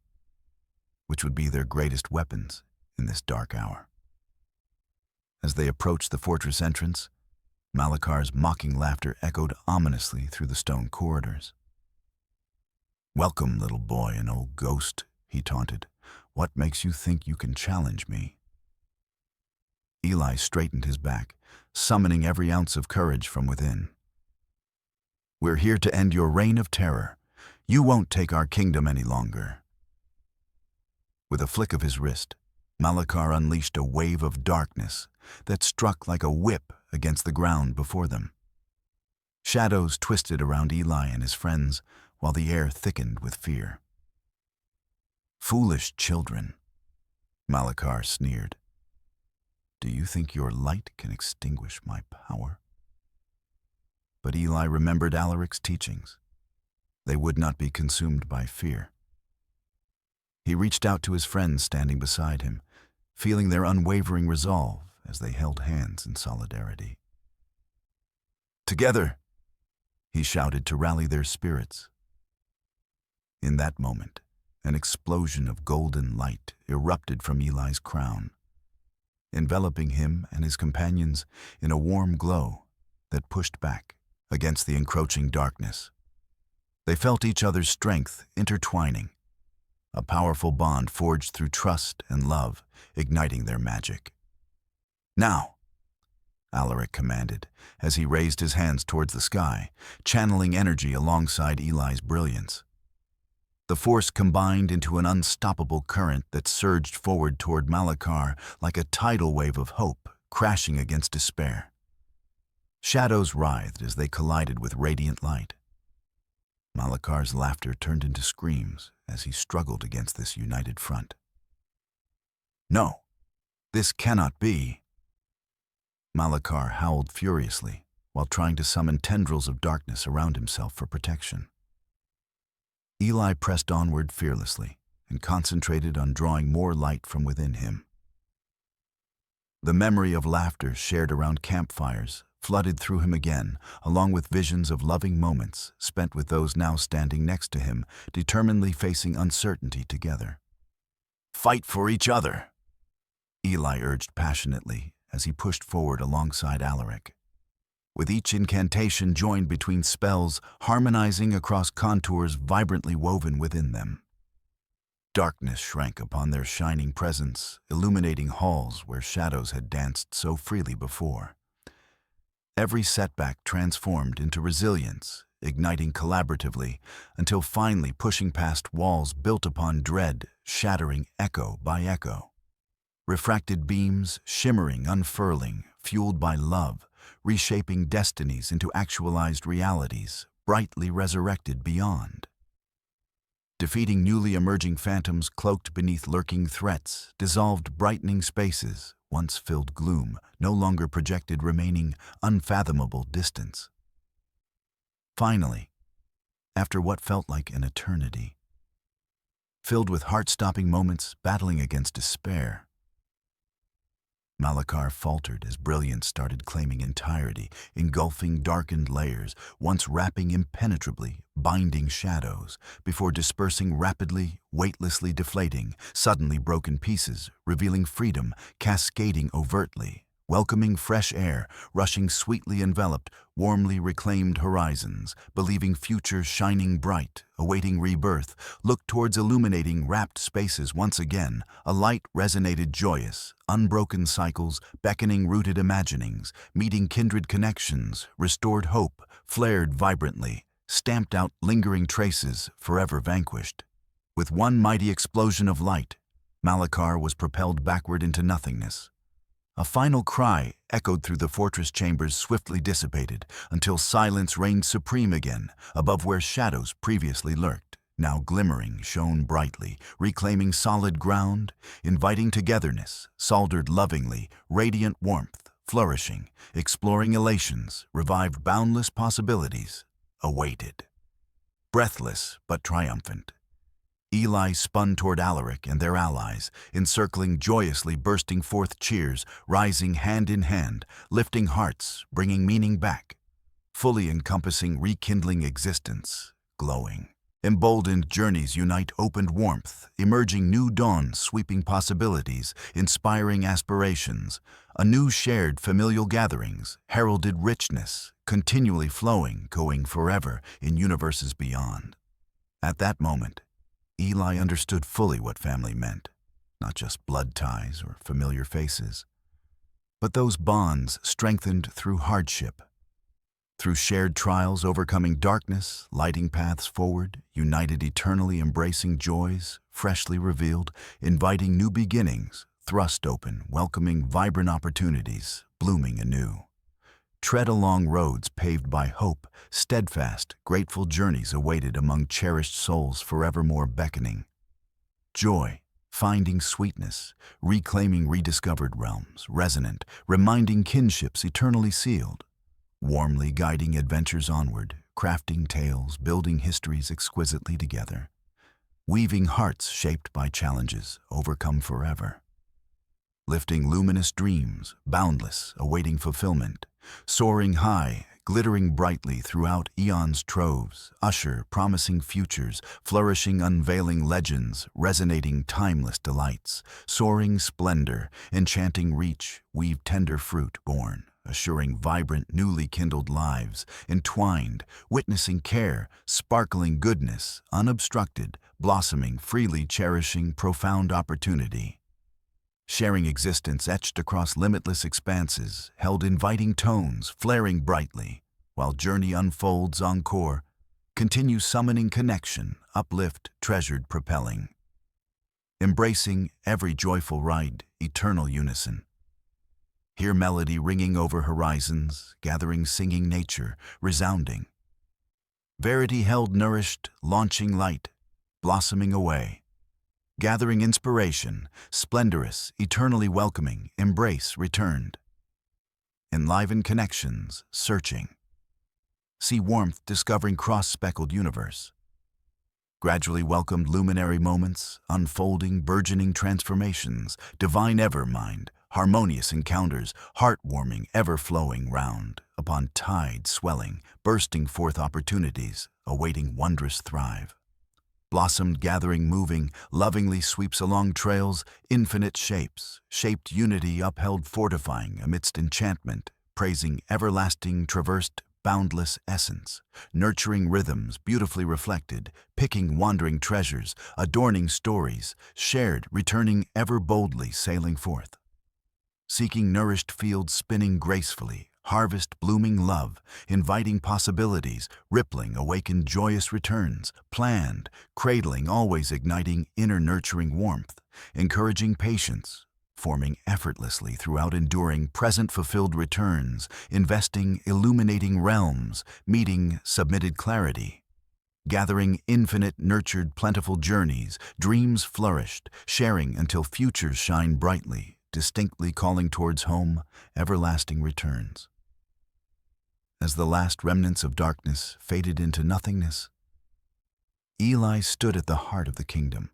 which would be their greatest weapons in this dark hour. As they approached the fortress entrance, Malakar's mocking laughter echoed ominously through the stone corridors. "Welcome, little boy and old ghost," he taunted. "What makes you think you can challenge me?" Eli straightened his back, summoning every ounce of courage from within. "We're here to end your reign of terror. You won't take our kingdom any longer." With a flick of his wrist, Malakar unleashed a wave of darkness that struck like a whip against the ground before them. Shadows twisted around Eli and his friends, while the air thickened with fear. "Foolish children," Malakar sneered. "Do you think your light can extinguish my power?" But Eli remembered Alaric's teachings. They would not be consumed by fear. He reached out to his friends standing beside him, feeling their unwavering resolve as they held hands in solidarity. "Together!" he shouted to rally their spirits. In that moment, an explosion of golden light erupted from Eli's crown, enveloping him and his companions in a warm glow that pushed back against the encroaching darkness. They felt each other's strength intertwining, a powerful bond forged through trust and love, igniting their magic. "Now!" Alaric commanded, as he raised his hands towards the sky, channeling energy alongside Eli's brilliance. The force combined into an unstoppable current that surged forward toward Malakar like a tidal wave of hope crashing against despair. Shadows writhed as they collided with radiant light. Malakar's laughter turned into screams as he struggled against this united front. "No, this cannot be!" Malakar howled furiously while trying to summon tendrils of darkness around himself for protection. Eli pressed onward fearlessly and concentrated on drawing more light from within him. The memory of laughter shared around campfires flooded through him again, along with visions of loving moments spent with those now standing next to him, determinedly facing uncertainty together. "Fight for each other!" Eli urged passionately as he pushed forward alongside Alaric. With each incantation joined between spells, harmonizing across contours vibrantly woven within them. Darkness shrank upon their shining presence, illuminating halls where shadows had danced so freely before. Every setback transformed into resilience, igniting collaboratively, until finally pushing past walls built upon dread, shattering echo by echo. Refracted beams, shimmering, unfurling, fueled by love, reshaping destinies into actualized realities, brightly resurrected beyond. Defeating newly emerging phantoms cloaked beneath lurking threats, dissolved brightening spaces, once filled gloom, no longer projected remaining unfathomable distance. Finally, after what felt like an eternity, filled with heart-stopping moments battling against despair, Malakar faltered as brilliance started claiming entirety, engulfing darkened layers, once wrapping impenetrably, binding shadows, before dispersing rapidly, weightlessly deflating, suddenly broken pieces, revealing freedom, cascading overtly, welcoming fresh air, rushing sweetly enveloped, warmly reclaimed horizons, believing futures shining bright, awaiting rebirth, looked towards illuminating wrapped spaces once again, a light resonated joyous, unbroken cycles, beckoning rooted imaginings, meeting kindred connections, restored hope, flared vibrantly, stamped out lingering traces, forever vanquished. With one mighty explosion of light, Malakar was propelled backward into nothingness. A final cry echoed through the fortress chambers, swiftly dissipated, until silence reigned supreme again, above where shadows previously lurked, now glimmering, shone brightly, reclaiming solid ground, inviting togetherness, soldered lovingly, radiant warmth, flourishing, exploring elations, revived boundless possibilities, awaited. Breathless but triumphant, Eli spun toward Alaric and their allies, encircling joyously, bursting forth cheers, rising hand in hand, lifting hearts, bringing meaning back, fully encompassing, rekindling existence, glowing. Emboldened journeys unite, opened warmth, emerging new dawns, sweeping possibilities, inspiring aspirations, a new shared familial gatherings, heralded richness, continually flowing, going forever in universes beyond. At that moment, Eli understood fully what family meant, not just blood ties or familiar faces, but those bonds strengthened through hardship, through shared trials, overcoming darkness, lighting paths forward, united eternally, embracing joys, freshly revealed, inviting new beginnings, thrust open, welcoming vibrant opportunities, blooming anew. Tread along roads paved by hope, steadfast, grateful journeys awaited among cherished souls forevermore beckoning. Joy, finding sweetness, reclaiming rediscovered realms, resonant, reminding kinships eternally sealed. Warmly guiding adventures onward, crafting tales, building histories exquisitely together, weaving hearts shaped by challenges, overcome forever. Lifting luminous dreams, boundless, awaiting fulfillment, soaring high, glittering brightly throughout eons' troves, usher promising futures, flourishing unveiling legends, resonating timeless delights, soaring splendor, enchanting reach, weave tender fruit born, assuring vibrant, newly kindled lives, entwined, witnessing care, sparkling goodness, unobstructed, blossoming freely, cherishing profound opportunity. Sharing existence etched across limitless expanses, held inviting tones, flaring brightly, while journey unfolds encore, continue summoning connection, uplift, treasured, propelling. Embracing every joyful ride, eternal unison. Hear melody ringing over horizons, gathering singing nature, resounding. Verity held nourished, launching light, blossoming away. Gathering inspiration, splendorous, eternally welcoming, embrace returned. Enliven connections, searching. See warmth discovering cross-speckled universe. Gradually welcomed luminary moments, unfolding, burgeoning transformations, divine ever-mind, harmonious encounters, heart-warming, ever-flowing round, upon tide swelling, bursting forth opportunities, awaiting wondrous thrive. Blossomed gathering moving, lovingly sweeps along trails, infinite shapes, shaped unity upheld fortifying amidst enchantment, praising everlasting traversed boundless essence, nurturing rhythms beautifully reflected, picking wandering treasures, adorning stories, shared, returning ever boldly sailing forth. Seeking nourished fields spinning gracefully, harvest blooming love, inviting possibilities, rippling awakened joyous returns, planned, cradling always igniting inner nurturing warmth, encouraging patience, forming effortlessly throughout enduring present fulfilled returns, investing illuminating realms, meeting submitted clarity. Gathering infinite nurtured plentiful journeys, dreams flourished, sharing until futures shine brightly, distinctly calling towards home, everlasting returns. As the last remnants of darkness faded into nothingness, Eli stood at the heart of the kingdom,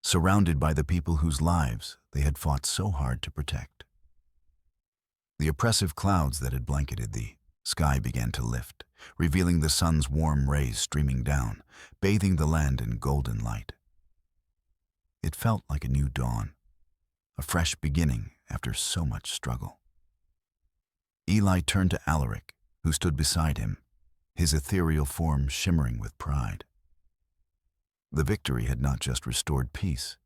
surrounded by the people whose lives they had fought so hard to protect. The oppressive clouds that had blanketed the sky began to lift, revealing the sun's warm rays streaming down, bathing the land in golden light. It felt like a new dawn, a fresh beginning after so much struggle. Eli turned to Alaric, who stood beside him, his ethereal form shimmering with pride. The victory had not just restored peace,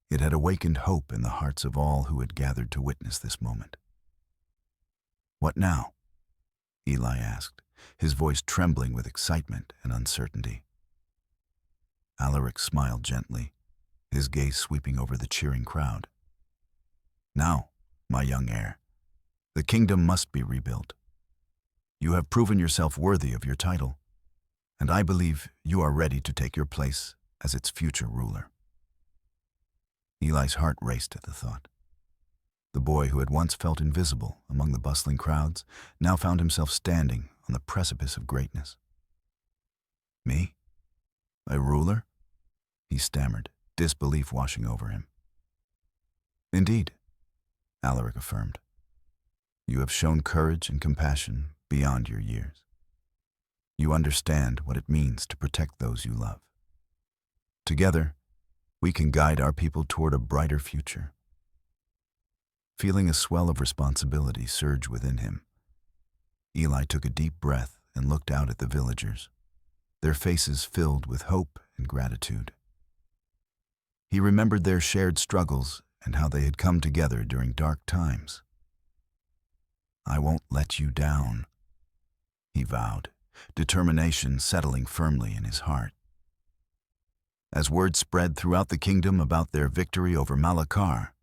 it had awakened hope in the hearts of all who had gathered to witness this moment. "What now?" Eli asked, his voice trembling with excitement and uncertainty. Alaric smiled gently, his gaze sweeping over the cheering crowd. "Now, my young heir, the kingdom must be rebuilt. You have proven yourself worthy of your title, and I believe you are ready to take your place as its future ruler." Eli's heart raced at the thought. The boy who had once felt invisible among the bustling crowds now found himself standing on the precipice of greatness. "Me? A ruler?" he stammered, disbelief washing over him. "Indeed," Alaric affirmed. "You have shown courage and compassion beyond your years. You understand what it means to protect those you love. Together, we can guide our people toward a brighter future." Feeling a swell of responsibility surge within him, Eli took a deep breath and looked out at the villagers, their faces filled with hope and gratitude. He remembered their shared struggles and how they had come together during dark times. "I won't let you down," he vowed, determination settling firmly in his heart. As word spread throughout the kingdom about their victory over Malakar,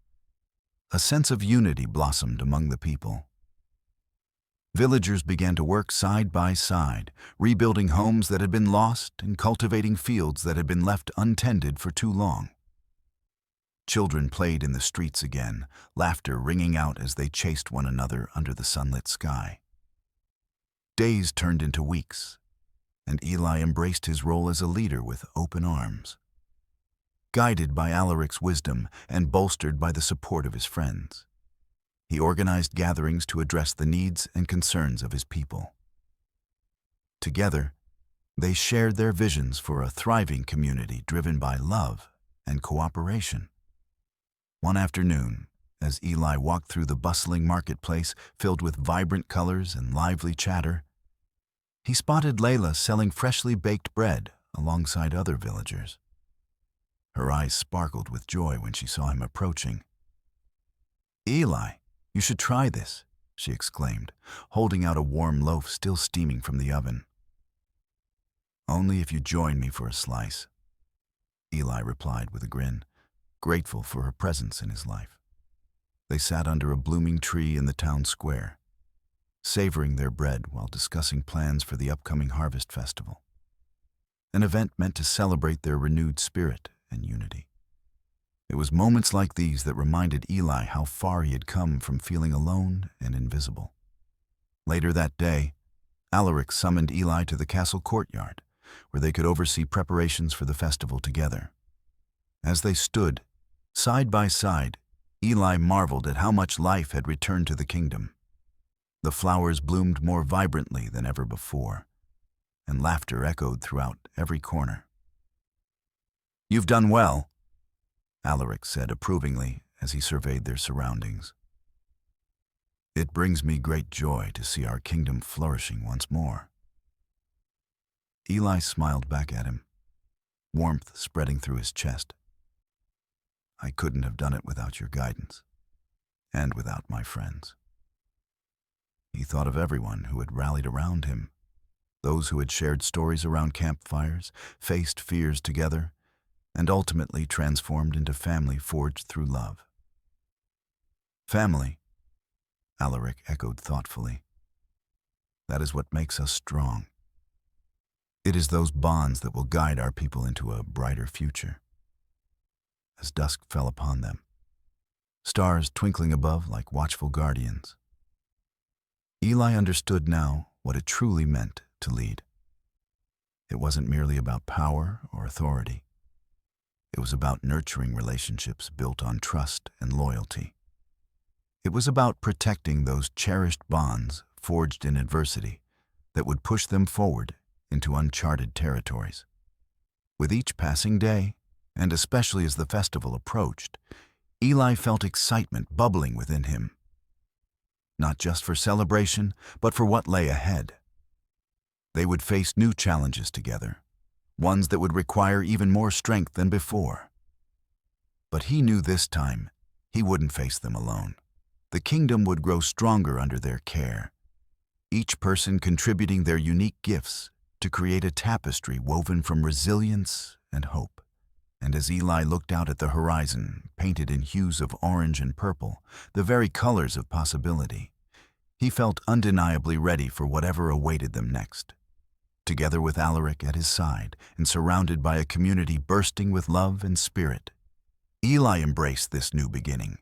a sense of unity blossomed among the people. Villagers began to work side by side, rebuilding homes that had been lost and cultivating fields that had been left untended for too long. Children played in the streets again, laughter ringing out as they chased one another under the sunlit sky. Days turned into weeks, and Eli embraced his role as a leader with open arms. Guided by Alaric's wisdom and bolstered by the support of his friends, he organized gatherings to address the needs and concerns of his people. Together, they shared their visions for a thriving community driven by love and cooperation. One afternoon, as Eli walked through the bustling marketplace filled with vibrant colors and lively chatter, he spotted Layla selling freshly baked bread alongside other villagers. Her eyes sparkled with joy when she saw him approaching. "Eli, you should try this," she exclaimed, holding out a warm loaf still steaming from the oven. "Only if you join me for a slice," Eli replied with a grin, grateful for her presence in his life. They sat under a blooming tree in the town square, savoring their bread while discussing plans for the upcoming harvest festival, an event meant to celebrate their renewed spirit and unity. It was moments like these that reminded Eli how far he had come from feeling alone and invisible. Later that day, Alaric summoned Eli to the castle courtyard, where they could oversee preparations for the festival together. As they stood, side by side, Eli marveled at how much life had returned to the kingdom. The flowers bloomed more vibrantly than ever before, and laughter echoed throughout every corner. "You've done well," Alaric said approvingly as he surveyed their surroundings. "It brings me great joy to see our kingdom flourishing once more." Eli smiled back at him, warmth spreading through his chest. "I couldn't have done it without your guidance, and without my friends." He thought of everyone who had rallied around him, those who had shared stories around campfires, faced fears together, and ultimately transformed into family forged through love. "Family," Alaric echoed thoughtfully. "That is what makes us strong. It is those bonds that will guide our people into a brighter future." As dusk fell upon them, stars twinkling above like watchful guardians, Eli understood now what it truly meant to lead. It wasn't merely about power or authority. It was about nurturing relationships built on trust and loyalty. It was about protecting those cherished bonds forged in adversity that would push them forward into uncharted territories. With each passing day, and especially as the festival approached, Eli felt excitement bubbling within him. Not just for celebration, but for what lay ahead. They would face new challenges together, ones that would require even more strength than before. But he knew this time he wouldn't face them alone. The kingdom would grow stronger under their care, each person contributing their unique gifts to create a tapestry woven from resilience and hope. And as Eli looked out at the horizon, painted in hues of orange and purple, the very colors of possibility, he felt undeniably ready for whatever awaited them next. together with Alaric at his side and surrounded by a community bursting with love and spirit. Eli embraced this new beginning,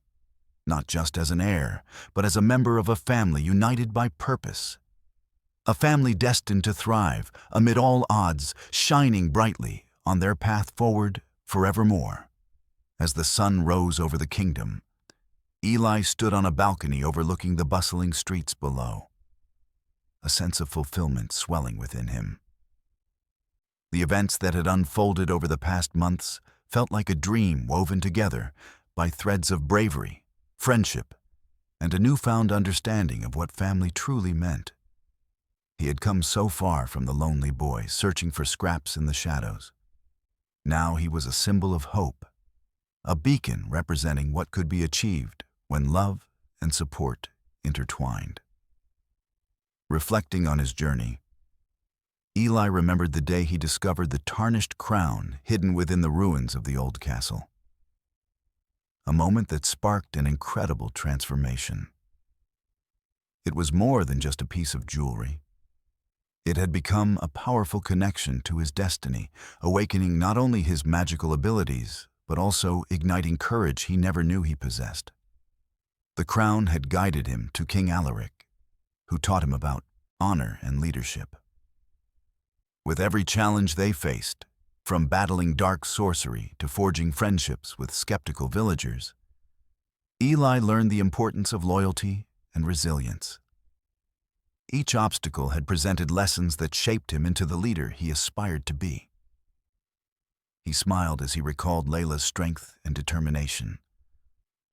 not just as an heir, but as a member of a family united by purpose. A family destined to thrive amid all odds, shining brightly on their path forward forevermore. As the sun rose over the kingdom, Eli stood on a balcony overlooking the bustling streets below, a sense of fulfillment swelling within him. The events that had unfolded over the past months felt like a dream woven together by threads of bravery, friendship, and a newfound understanding of what family truly meant. He had come so far from the lonely boy searching for scraps in the shadows. Now he was a symbol of hope, a beacon representing what could be achieved when love and support intertwined. Reflecting on his journey, Eli remembered the day he discovered the tarnished crown hidden within the ruins of the old castle. A moment that sparked an incredible transformation. It was more than just a piece of jewelry. It had become a powerful connection to his destiny, awakening not only his magical abilities, but also igniting courage he never knew he possessed. The crown had guided him to King Alaric, who taught him about honor and leadership. With every challenge they faced, from battling dark sorcery to forging friendships with skeptical villagers, Eli learned the importance of loyalty and resilience. Each obstacle had presented lessons that shaped him into the leader he aspired to be. He smiled as he recalled Layla's strength and determination,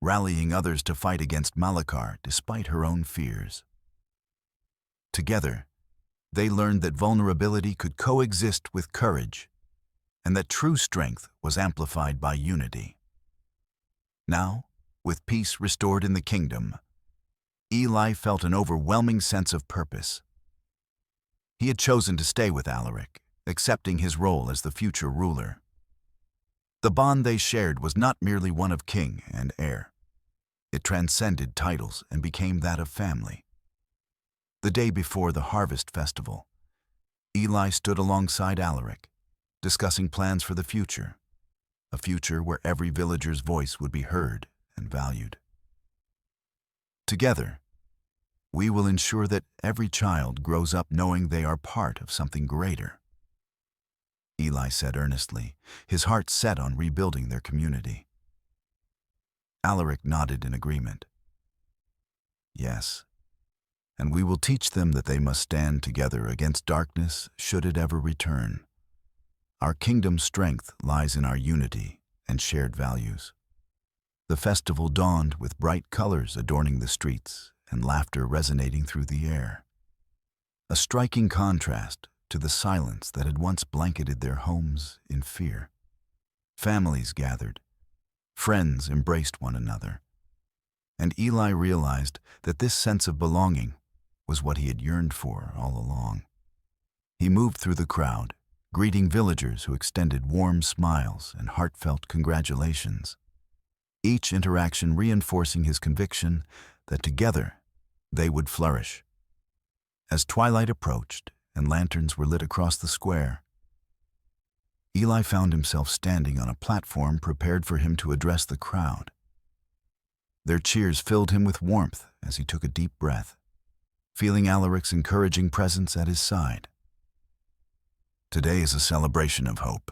rallying others to fight against Malakar despite her own fears. Together, they learned that vulnerability could coexist with courage, and that true strength was amplified by unity. Now, with peace restored in the kingdom, Eli felt an overwhelming sense of purpose. He had chosen to stay with Alaric, accepting his role as the future ruler. The bond they shared was not merely one of king and heir. It transcended titles and became that of family. The day before the harvest festival, Eli stood alongside Alaric, discussing plans for the future, a future where every villager's voice would be heard and valued. Together, we will ensure that every child grows up knowing they are part of something greater, Eli said earnestly, his heart set on rebuilding their community. Alaric nodded in agreement. Yes, and we will teach them that they must stand together against darkness should it ever return. Our kingdom's strength lies in our unity and shared values. The festival dawned with bright colors adorning the streets and laughter resonating through the air. A striking contrast to the silence that had once blanketed their homes in fear. Families gathered, friends embraced one another, and Eli realized that this sense of belonging was what he had yearned for all along. He moved through the crowd, greeting villagers who extended warm smiles and heartfelt congratulations, each interaction reinforcing his conviction that together they would flourish. As twilight approached and lanterns were lit across the square, Eli found himself standing on a platform prepared for him to address the crowd. Their cheers filled him with warmth as he took a deep breath, feeling Alaric's encouraging presence at his side. "Today is a celebration of hope,"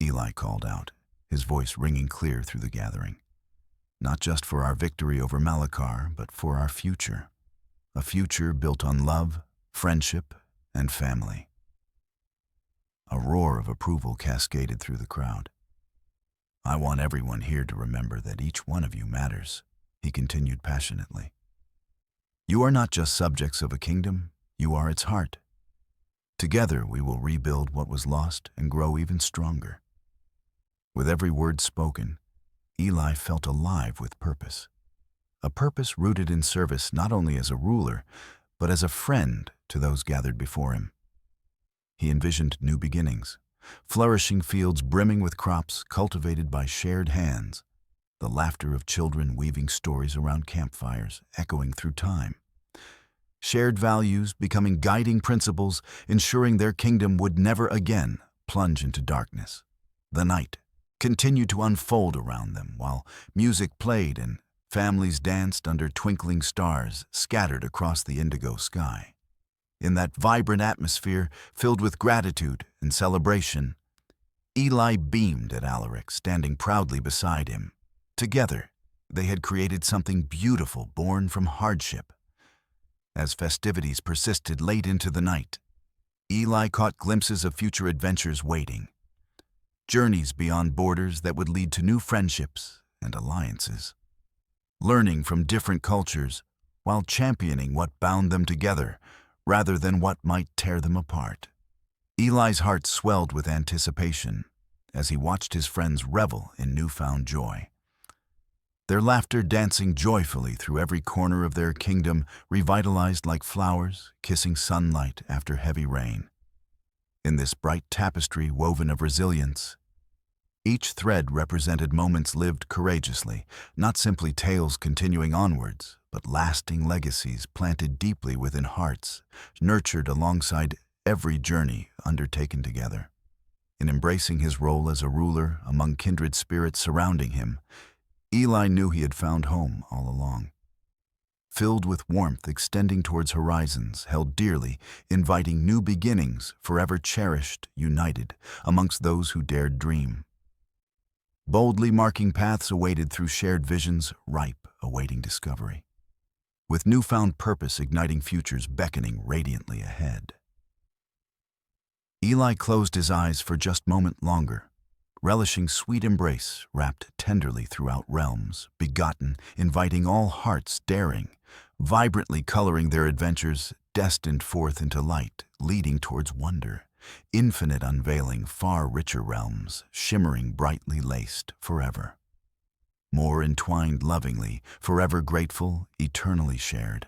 Eli called out, his voice ringing clear through the gathering. "Not just for our victory over Malakar, but for our future. A future built on love, friendship, and family." A roar of approval cascaded through the crowd. "I want everyone here to remember that each one of you matters," he continued passionately. "You are not just subjects of a kingdom, you are its heart. Together we will rebuild what was lost and grow even stronger." With every word spoken, Eli felt alive with purpose. A purpose rooted in service not only as a ruler, but as a friend to those gathered before him. He envisioned new beginnings, flourishing fields brimming with crops cultivated by shared hands, the laughter of children weaving stories around campfires echoing through time. shared values becoming guiding principles, ensuring their kingdom would never again plunge into darkness. The night continued to unfold around them while music played and families danced under twinkling stars scattered across the indigo sky. In that vibrant atmosphere filled with gratitude and celebration, Eli beamed at Alaric, standing proudly beside him. Together, they had created something beautiful born from hardship. As festivities persisted late into the night, Eli caught glimpses of future adventures waiting. Journeys beyond borders that would lead to new friendships and alliances. Learning from different cultures while championing what bound them together rather than what might tear them apart. Eli's heart swelled with anticipation as he watched his friends revel in newfound joy. Their laughter dancing joyfully through every corner of their kingdom, revitalized like flowers kissing sunlight after heavy rain. In this bright tapestry woven of resilience, each thread represented moments lived courageously, not simply tales continuing onwards, but lasting legacies planted deeply within hearts, nurtured alongside every journey undertaken together. In embracing his role as a ruler among kindred spirits surrounding him, Eli knew he had found home all along. Filled with warmth extending towards horizons held dearly, inviting new beginnings, forever cherished, united, amongst those who dared dream. Boldly marking paths awaited through shared visions, ripe, awaiting discovery. With newfound purpose igniting futures beckoning radiantly ahead. Eli closed his eyes for just a moment longer, relishing sweet embrace wrapped tenderly throughout realms, begotten, inviting all hearts daring, vibrantly coloring their adventures, destined forth into light, leading towards wonder, infinite unveiling far richer realms, shimmering brightly laced forever. More entwined lovingly, forever grateful, eternally shared.